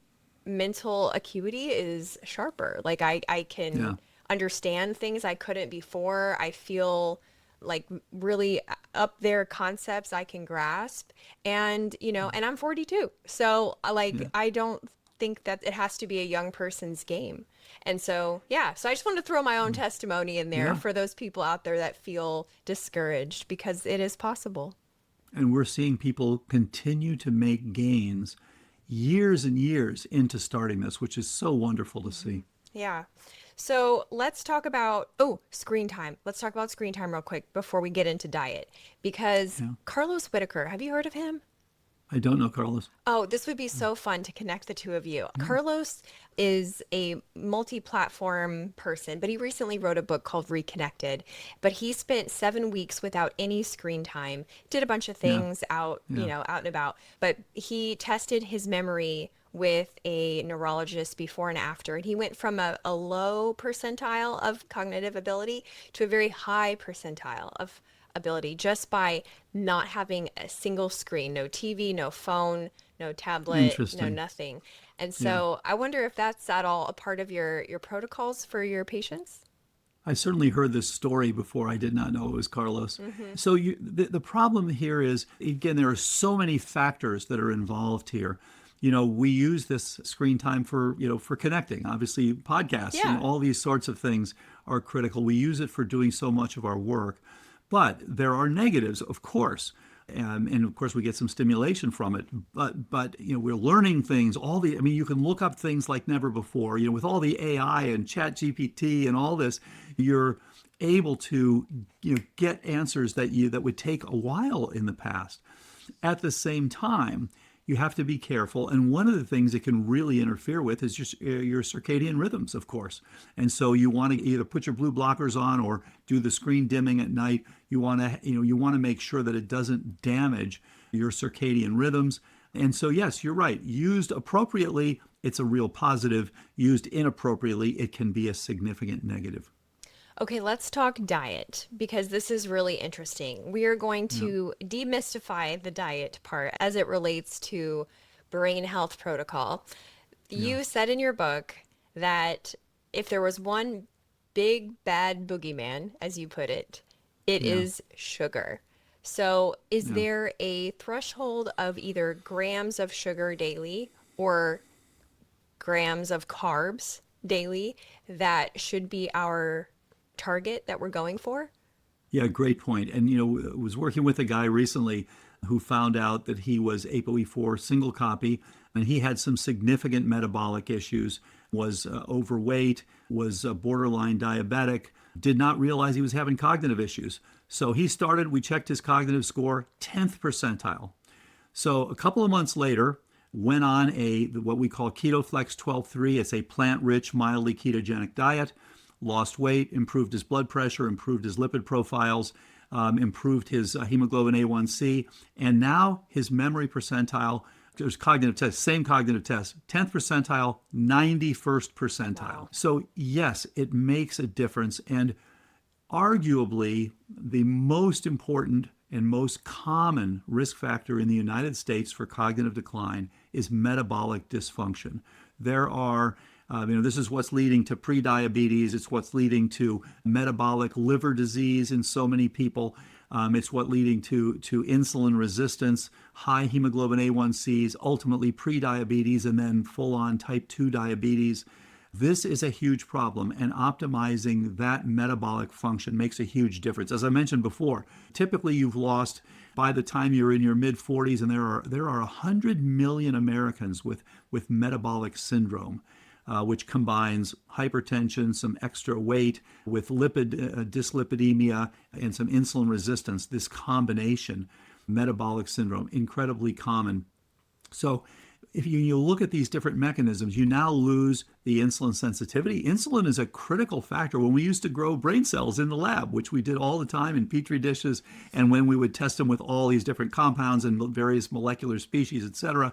mental acuity is sharper. Like I can understand things I couldn't before. I feel like really up there concepts I can grasp. And, and I'm 42. So I don't think that it has to be a young person's game. And so, so I just wanted to throw my own testimony in there for those people out there that feel discouraged, because it is possible. And we're seeing people continue to make gains years and years into starting this, which is so wonderful to see. Yeah. So let's talk about, screen time. Let's talk about screen time real quick before we get into diet. Because Yeah. Carlos Whitaker, have you heard of him? I don't know, Carlos. Oh, this would be so fun to connect the two of you. Carlos is a multi-platform person, but he recently wrote a book called Reconnected. But he spent 7 weeks without any screen time, did a bunch of Yeah. things out, Yeah. out and about. But he tested his memory with a neurologist before and after, and he went from a low percentile of cognitive ability to a very high percentile of ability just by not having a single screen, no TV, no phone, no tablet, no Interesting. nothing. And Yeah. so I wonder if that's at all a part of your protocols for your patients. I certainly heard this story before. I did not know it was Carlos. Mm-hmm. So the problem here is, again, there are so many factors that are involved here. We use this screen time for connecting. Obviously, podcasts and Yeah. all these sorts of things are critical. We use it for doing so much of our work. But there are negatives, of course. And of course, we get some stimulation from it. But we're learning things. You can look up things like never before. With all the AI and Chat GPT and all this, you're able to get answers that would take a while in the past. At the same time, you have to be careful. And one of the things it can really interfere with is your circadian rhythms, of course. And so you want to either put your blue blockers on or do the screen dimming at night. You want to make sure that it doesn't damage your circadian rhythms. And so, yes, you're right. Used appropriately, it's a real positive. Used inappropriately, it can be a significant negative. Okay, let's talk diet because this is really interesting. We are going Yeah. to demystify the diet part as it relates to brain health protocol. Yeah. You said in your book that if there was one big bad boogeyman, as you put it, it Yeah. is sugar. So, is Yeah. there a threshold of either grams of sugar daily or grams of carbs daily that should be our target that we're going for? Yeah, great point. And I was working with a guy recently who found out that he was ApoE4 single copy, and he had some significant metabolic issues. Was overweight, was borderline diabetic, did not realize he was having cognitive issues. So we checked his cognitive score, 10th percentile. So a couple of months later, went on what we call KetoFlex 12-3. It's a plant-rich, mildly ketogenic diet. Lost weight, improved his blood pressure, improved his lipid profiles, improved his hemoglobin A1C, and now his memory percentile. There's cognitive test, same cognitive test, 10th percentile, 91st percentile. Wow. So yes, it makes a difference, and arguably the most important and most common risk factor in the United States for cognitive decline is metabolic dysfunction. There are this is what's leading to prediabetes. It's what's leading to metabolic liver disease in so many people. It's what's leading to insulin resistance, high hemoglobin A1Cs, ultimately prediabetes, and then full-on type 2 diabetes. This is a huge problem, and optimizing that metabolic function makes a huge difference. As I mentioned before, typically you've lost by the time you're in your mid 40s, and there are 100 million Americans with metabolic syndrome. Which combines hypertension, some extra weight with dyslipidemia, and some insulin resistance. This combination, metabolic syndrome, incredibly common. So if you look at these different mechanisms, you now lose the insulin sensitivity. Insulin is a critical factor. When we used to grow brain cells in the lab, which we did all the time in petri dishes, and when we would test them with all these different compounds and various molecular species, et cetera,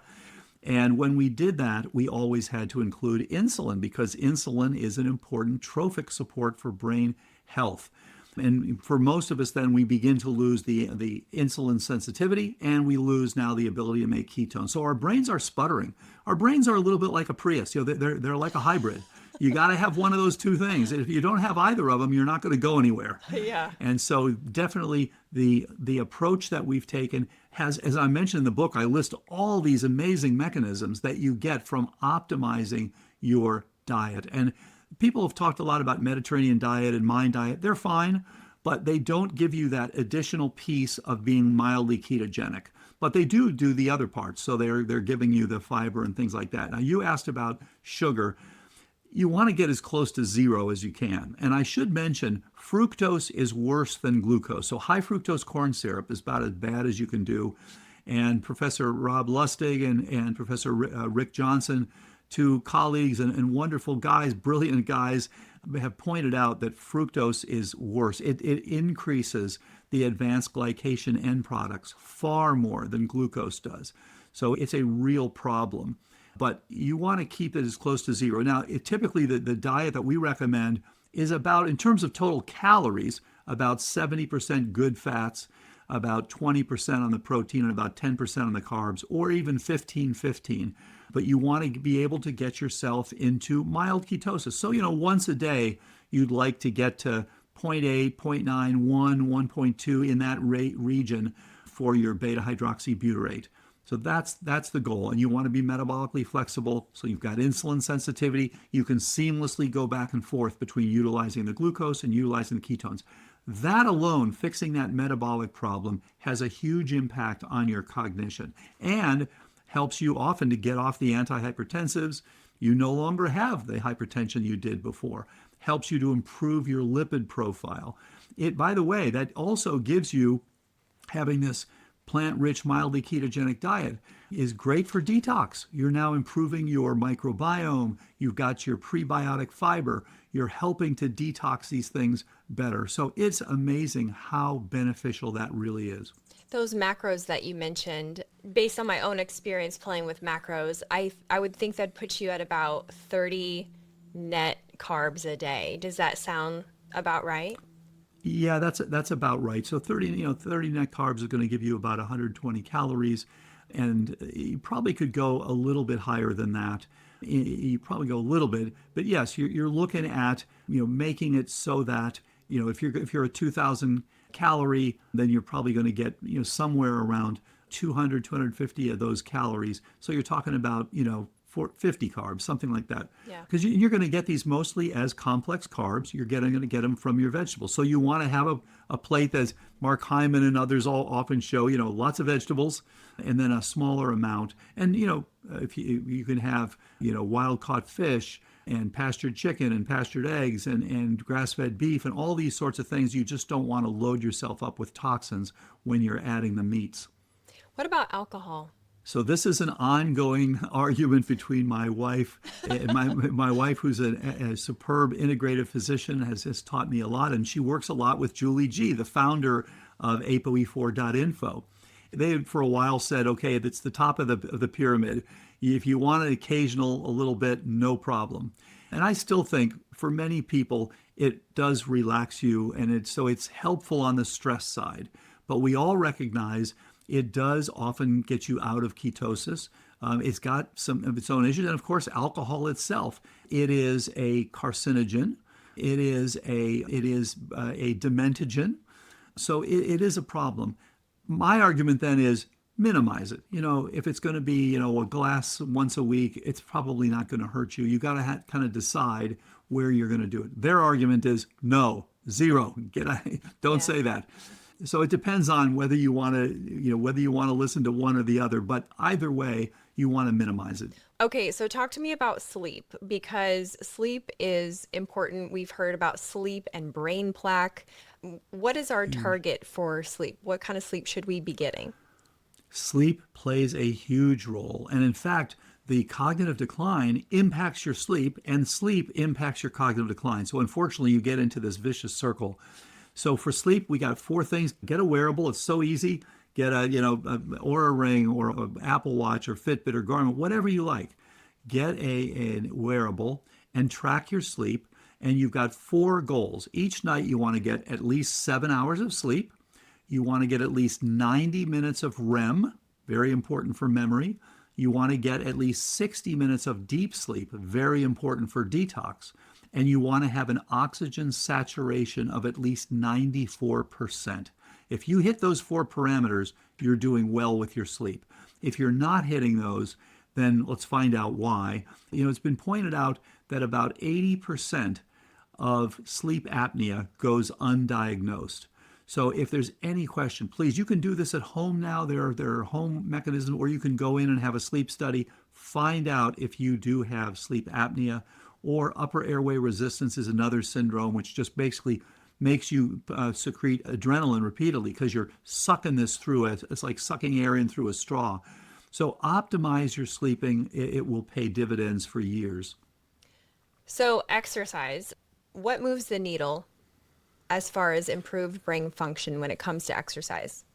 and when we did that, we always had to include insulin because insulin is an important trophic support for brain health. And for most of us, then we begin to lose the insulin sensitivity, and we lose now the ability to make ketones. So our brains are sputtering. Our brains are a little bit like a Prius. They're like a hybrid. You got to have one of those two things. If you don't have either of them, you're not going to go anywhere. Yeah. And so definitely the approach that we've taken has, as I mentioned in the book, I list all these amazing mechanisms that you get from optimizing your diet. And people have talked a lot about Mediterranean diet and Mind diet. They're fine, but they don't give you that additional piece of being mildly ketogenic. But they do the other parts. So they're giving you the fiber and things like that. Now you asked about sugar. You want to get as close to zero as you can. And I should mention, fructose is worse than glucose. So high fructose corn syrup is about as bad as you can do. And Professor Rob Lustig and Professor Rick Johnson, two colleagues and wonderful guys, brilliant guys, have pointed out that fructose is worse. It increases the advanced glycation end products far more than glucose does. So it's a real problem. But you want to keep it as close to zero. Now, typically the diet that we recommend is about, in terms of total calories, about 70% good fats, about 20% on the protein, and about 10% on the carbs, or even 15-15. But you want to be able to get yourself into mild ketosis. So, once a day, you'd like to get to 0.8, 0.9, 1, 1.2 in that region for your beta hydroxybutyrate. So that's the goal. And you want to be metabolically flexible. So you've got insulin sensitivity. You can seamlessly go back and forth between utilizing the glucose and utilizing the ketones. That alone, fixing that metabolic problem, has a huge impact on your cognition and helps you often to get off the antihypertensives. You no longer have the hypertension you did before. Helps you to improve your lipid profile. By the way, that also gives you, having this plant-rich, mildly ketogenic diet is great for detox. You're now improving your microbiome. You've got your prebiotic fiber. You're helping to detox these things better. So it's amazing how beneficial that really is. Those macros that you mentioned, based on my own experience playing with macros, I would think that'd put you at about 30 net carbs a day. Does that sound about right? Yeah, that's about right. So 30 net carbs is going to give you about 120 calories, and you probably could go a little bit higher than that. You probably go a little bit, but yes, you're looking at making it so that if you're a 2,000 calorie, then you're probably going to get somewhere around 200, 250 of those calories. So you're talking about 50 carbs, something like that. Yeah. Because you're going to get these mostly as complex carbs. You're going to get them from your vegetables. So you want to have a plate that Mark Hyman and others all often show, lots of vegetables and then a smaller amount. And, if you can have, wild caught fish and pastured chicken and pastured eggs and grass-fed beef and all these sorts of things. You just don't want to load yourself up with toxins when you're adding the meats. What about alcohol? So this is an ongoing argument between my wife, my wife, who's a superb integrative physician, has taught me a lot, and she works a lot with Julie G, the founder of apoe4.info. They for a while said, okay, it's the top of the pyramid. If you want an occasional a little bit, no problem. And I still think for many people it does relax you, and it's helpful on the stress side. But we all recognize it does often get you out of ketosis. It's got some of its own issues. And of course, alcohol itself, it is a carcinogen. It is a dementigen. So it is a problem. My argument then is minimize it. If it's going to be, a glass once a week, it's probably not going to hurt you. You got to kind of decide where you're going to do it. Their argument is no, zero. Don't say that. So it depends on whether you want to listen to one or the other, but either way, you want to minimize it. Okay, so talk to me about sleep, because sleep is important. We've heard about sleep and brain plaque. What is our target for sleep? What kind of sleep should we be getting? Sleep plays a huge role. And in fact, the cognitive decline impacts your sleep, and sleep impacts your cognitive decline. So unfortunately, you get into this vicious circle. So for sleep, we got 4 things. Get a wearable. It's so easy. Get a Oura Ring or an Apple Watch or Fitbit or Garmin, whatever you like. Get a wearable and track your sleep. And you've got 4 goals. Each night you want to get at least 7 hours of sleep. You want to get at least 90 minutes of REM, very important for memory. You want to get at least 60 minutes of deep sleep, very important for detox. And you want to have an oxygen saturation of at least 94%. If you hit those 4 parameters, you're doing well with your sleep. If you're not hitting those, then let's find out why. It's been pointed out that about 80% of sleep apnea goes undiagnosed. So if there's any question, please, you can do this at home now. There are home mechanisms, or you can go in and have a sleep study. Find out if you do have sleep apnea, or upper airway resistance is another syndrome, which just basically makes you secrete adrenaline repeatedly because you're sucking this through it. It's like sucking air in through a straw. So optimize your sleeping. It will pay dividends for years. So, exercise. What moves the needle as far as improved brain function when it comes to exercise?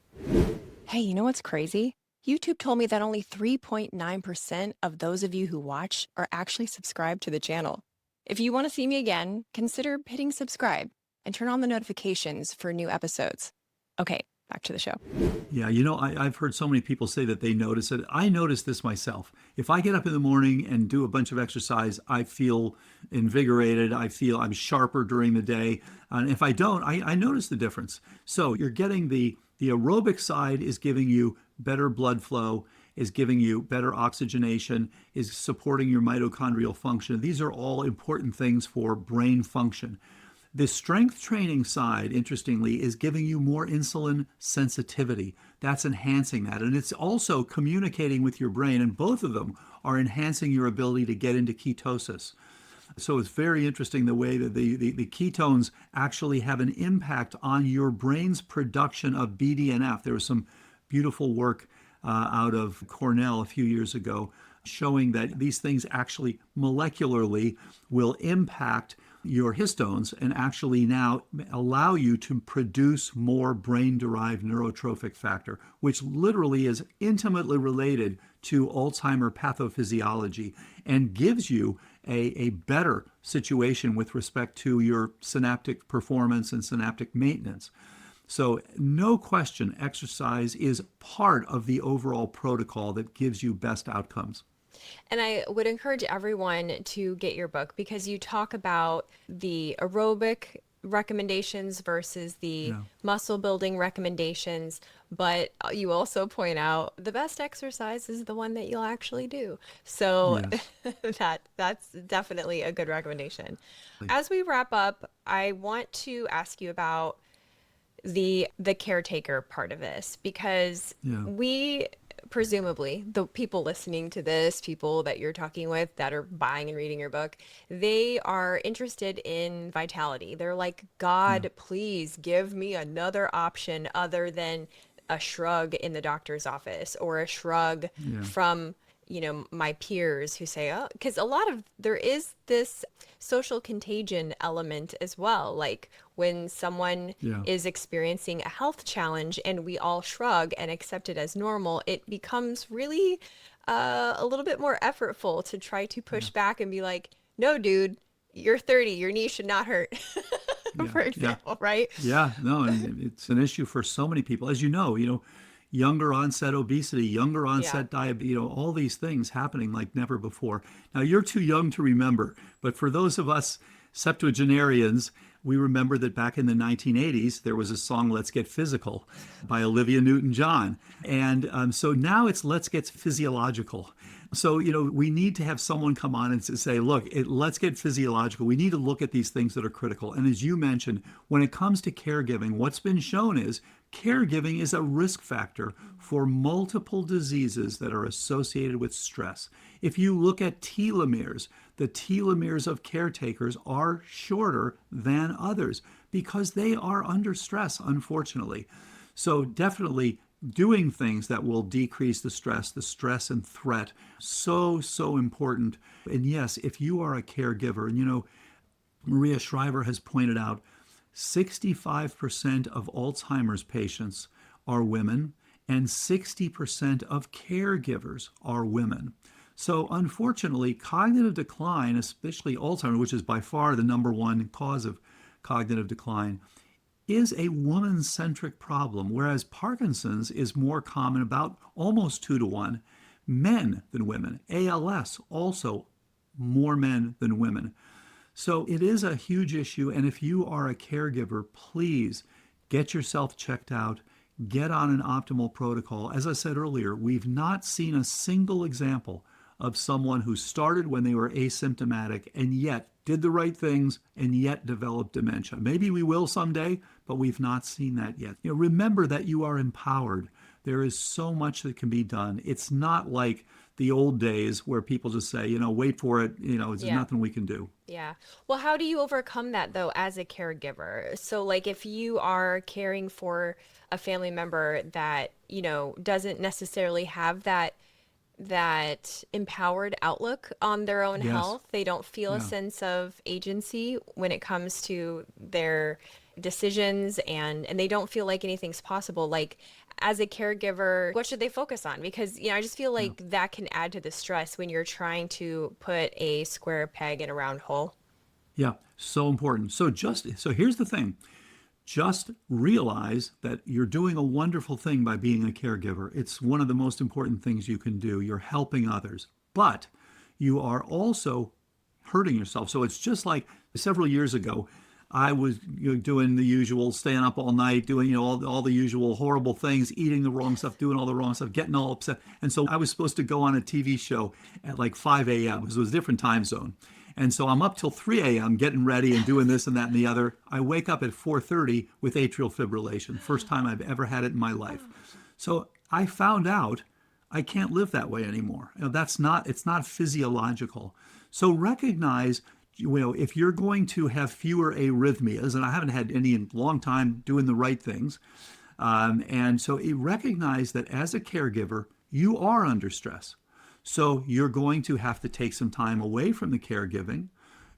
Hey, you know what's crazy? YouTube told me that only 3.9% of those of you who watch are actually subscribed to the channel. If you want to see me again, consider hitting subscribe and turn on the notifications for new episodes. Okay, back to the show. Yeah, I've heard so many people say that they notice it. I notice this myself. If I get up in the morning and do a bunch of exercise, I feel invigorated. I feel I'm sharper during the day. And if I don't, I notice the difference. So you're getting the aerobic side is giving you better blood flow, is giving you better oxygenation, is supporting your mitochondrial function. These are all important things for brain function. The strength training side, interestingly, is giving you more insulin sensitivity. That's enhancing that. And it's also communicating with your brain, and both of them are enhancing your ability to get into ketosis. So it's very interesting the way that the ketones actually have an impact on your brain's production of BDNF. There was some beautiful work out of Cornell a few years ago showing that these things actually molecularly will impact your histones and actually now allow you to produce more brain-derived neurotrophic factor, which literally is intimately related to Alzheimer pathophysiology and gives you a better situation with respect to your synaptic performance and synaptic maintenance. So no question, exercise is part of the overall protocol that gives you best outcomes. And I would encourage everyone to get your book because you talk about the aerobic recommendations versus the Yeah. muscle building recommendations, but you also point out the best exercise is the one that you'll actually do. So Yes. that's definitely a good recommendation. As we wrap up, I want to ask you about the caretaker part of this because Yeah. we presumably the people listening to this, people that you're talking with that are buying and reading your book, they are interested in vitality. They're like, Yeah. God, please give me another option other than a shrug in the doctor's office or a shrug Yeah. from my peers who say, oh, because there is this social contagion element as well. Like when someone Yeah. is experiencing a health challenge and we all shrug and accept it as normal, it becomes really a little bit more effortful to try to Yeah. push back and be like, no, dude, you're 30, your knee should not hurt, Yeah. for Yeah. example, right? Yeah, no, and it's an issue for so many people. As younger onset obesity, younger Yeah. onset diabetes, all these things happening like never before. Now, you're too young to remember, but for those of us septuagenarians, we remember that back in the 1980s, there was a song, Let's Get Physical, by Olivia Newton-John. And so now it's Let's Get Physiological. So, we need to have someone come on and say, look, let's get physiological. We need to look at these things that are critical. And as you mentioned, when it comes to caregiving, what's been shown is caregiving is a risk factor for multiple diseases that are associated with stress. If you look at telomeres, the telomeres of caretakers are shorter than others because they are under stress, unfortunately. So definitely doing things that will decrease the stress and threat, so important. And yes, if you are a caregiver, and Maria Shriver has pointed out 65% of Alzheimer's patients are women, and 60% of caregivers are women. So, unfortunately, cognitive decline, especially Alzheimer's, which is by far the number one cause of cognitive decline, is a woman centric problem, whereas Parkinson's is more common, about almost 2 to 1, men than women. ALS, also more men than women. So it is a huge issue. And if you are a caregiver, please get yourself checked out, get on an optimal protocol. As I said earlier, we've not seen a single example of someone who started when they were asymptomatic and yet did the right things and yet developed dementia. Maybe we will someday, but we've not seen that yet. Remember that you are empowered. There is so much that can be done. It's not like the old days where people just say, wait for it, there's Yeah. nothing we can do. Yeah. Well, how do you overcome that though as a caregiver? So like if you are caring for a family member that, doesn't necessarily have that empowered outlook on their own Yes. health, they don't feel a Yeah. sense of agency when it comes to their decisions and they don't feel like anything's possible. Like as a caregiver, what should they focus on? Because, I just feel Yeah. like that can add to the stress when you're trying to put a square peg in a round hole. Yeah. So important. So here's the thing. Just realize that you're doing a wonderful thing by being a caregiver. It's one of the most important things you can do. You're helping others, but you are also hurting yourself. So it's just like several years ago, I was doing the usual, staying up all night, doing all the usual horrible things, eating the wrong stuff, doing all the wrong stuff, getting all upset. And so I was supposed to go on a TV show at like 5 a.m. because it was a different time zone. And so I'm up till 3 a.m. getting ready and doing this and that and the other. I wake up at 4:30 with atrial fibrillation. First time I've ever had it in my life. So I found out I can't live that way anymore. It's not physiological. So recognize, if you're going to have fewer arrhythmias, and I haven't had any in a long time doing the right things, and so recognize that as a caregiver, you are under stress. So you're going to have to take some time away from the caregiving.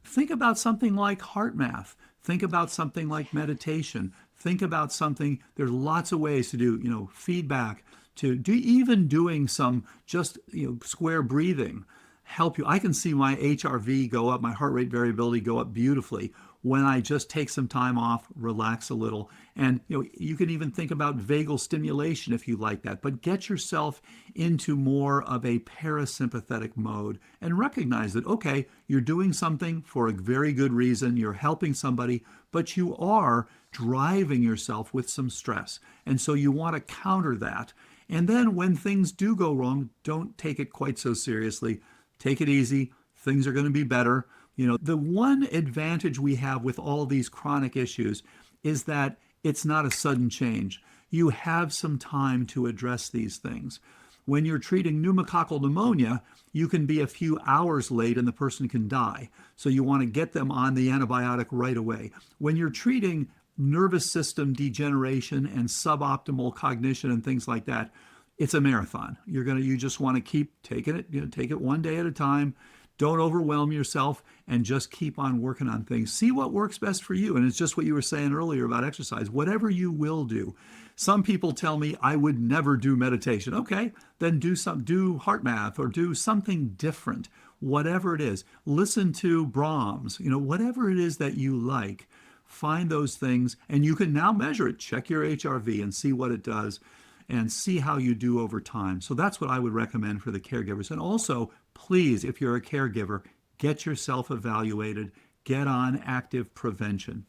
Think about something like heart math. Think about something like meditation. Think about something, there's lots of ways to do, feedback, to do even doing some just, square breathing help you. I can see my HRV go up, my heart rate variability go up beautifully when I just take some time off, relax a little. And you can even think about vagal stimulation if you like that, but get yourself into more of a parasympathetic mode and recognize that, okay, you're doing something for a very good reason, you're helping somebody, but you are driving yourself with some stress. And so you want to counter that. And then when things do go wrong, don't take it quite so seriously. Take it easy. Things are going to be better. The one advantage we have with all these chronic issues is that it's not a sudden change. You have some time to address these things. When you're treating pneumococcal pneumonia, you can be a few hours late and the person can die. So you want to get them on the antibiotic right away. When you're treating nervous system degeneration and suboptimal cognition and things like that, it's a marathon. You just want to keep taking it, take it one day at a time. Don't overwhelm yourself and just keep on working on things. See what works best for you. And it's just what you were saying earlier about exercise. Whatever you will do. Some people tell me I would never do meditation. Okay, then do heart math or do something different. Whatever it is. Listen to Brahms. Whatever it is that you like. Find those things and you can now measure it. Check your HRV and see what it does and see how you do over time. So that's what I would recommend for the caregivers. And also, please, if you're a caregiver, get yourself evaluated, get on active prevention.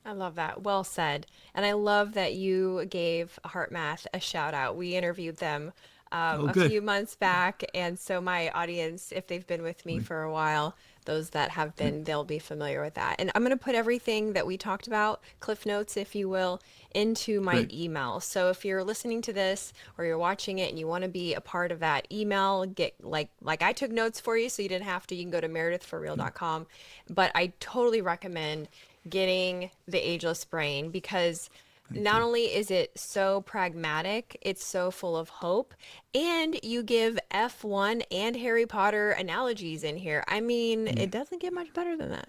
I love that. Well said. And I love that you gave Heart Math a shout out. We interviewed them Oh, a good. few months back. And so my audience, if they've been with me for a while, those that have been, they'll be familiar with that. And I'm going to put everything that we talked about, Cliff Notes, if you will, into my Great. email. So if you're listening to this or you're watching it and you want to be a part of that email, get like I took notes for you so you didn't have to, you can go to meredithforreal.com. But I totally recommend getting the Ageless Brain because Thank not you. only is it so pragmatic, it's so full of hope, and you give F1 and Harry Potter analogies in here. I mean, it doesn't get much better than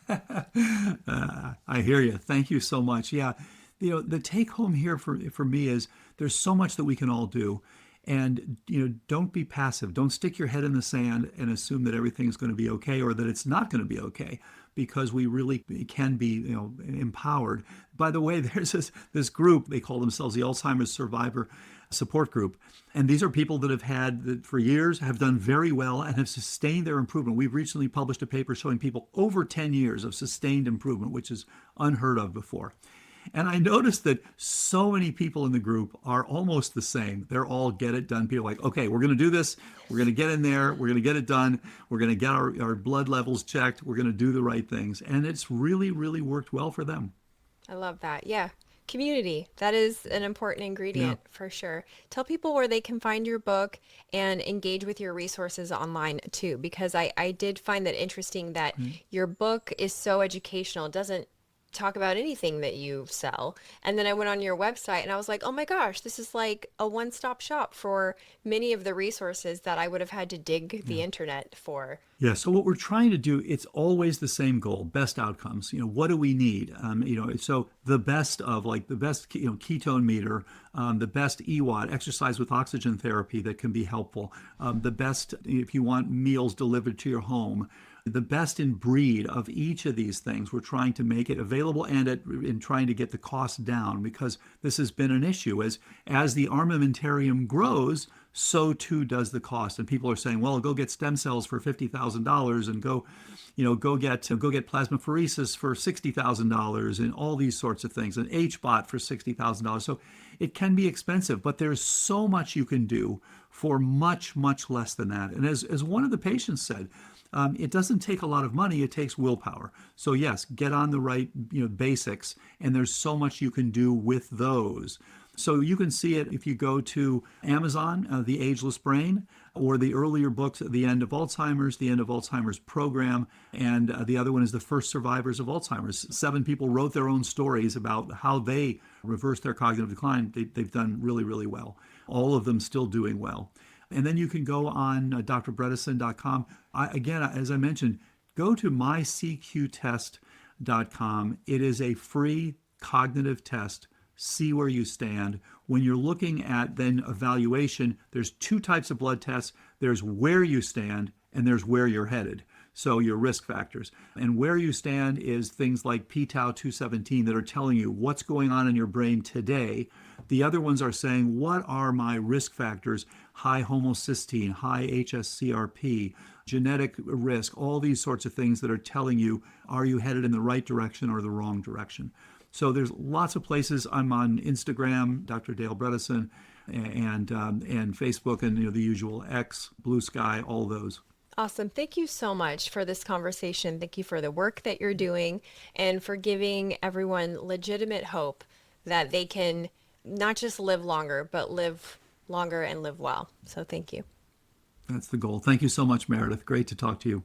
that. I hear you. Thank you so much. Yeah, the take home here for me is there's so much that we can all do, and don't be passive. Don't stick your head in the sand and assume that everything's going to be okay or that it's not going to be okay, because we really can be empowered. By the way, there's this group, they call themselves the Alzheimer's Survivor Support Group, and these are people that have had that for years, have done very well and have sustained their improvement. We've recently published a paper showing people over 10 years of sustained improvement, which is unheard of before. And I noticed that so many people in the group are almost the same. They're all get it done. People are like, okay, we're going to do this. We're going to get in there. We're going to get it done. We're going to get our blood levels checked. We're going to do the right things. And it's really, really worked well for them. I love that. Yeah. Community. That is an important Yeah. ingredient for sure. Tell people where they can find your book and engage with your resources online too, because I did find that interesting that your book is so educational. It doesn't talk about anything that you sell. And then I went on your website and I was like, oh my gosh, this is like a one-stop shop for many of the resources that I would have had to dig the internet for. Yeah, so what we're trying to do, it's always the same goal, best outcomes. What do we need? So the best of like the best, ketone meter, the best EWOT, exercise with oxygen therapy that can be helpful, the best if you want meals delivered to your home, the best in breed of each of these things. We're trying to make it available and trying to get the cost down because this has been an issue. As the armamentarium grows, so too does the cost. And people are saying, well, go get stem cells for $50,000 and go get plasmapheresis for $60,000 and all these sorts of things, and HBOT for $60,000. So it can be expensive, but there's so much you can do for much, much less than that. And as one of the patients said, it doesn't take a lot of money, it takes willpower. So yes, get on the right basics, and there's so much you can do with those. So you can see it if you go to Amazon, The Ageless Brain, or the earlier books, The End of Alzheimer's Program, and the other one is The First Survivors of Alzheimer's. 7 people wrote their own stories about how they reversed their cognitive decline. They've done really, really well. All of them still doing well. And then you can go on drbredesen.com. Again, as I mentioned, go to mycqtest.com. It is a free cognitive test. See where you stand. When you're looking at then evaluation, there's 2 types of blood tests. There's where you stand and there's where you're headed. So your risk factors. And where you stand is things like p-tau 217 that are telling you what's going on in your brain today. The other ones are saying, what are my risk factors? High homocysteine, high HSCRP, genetic risk, all these sorts of things that are telling you, are you headed in the right direction or the wrong direction? So there's lots of places. I'm on Instagram, Dr. Dale Bredesen, and Facebook, and the usual X, Blue Sky, all those. Awesome. Thank you so much for this conversation. Thank you for the work that you're doing and for giving everyone legitimate hope that they can not just live longer, but live longer and live well. So thank you. That's the goal. Thank you so much, Meredith. Great to talk to you.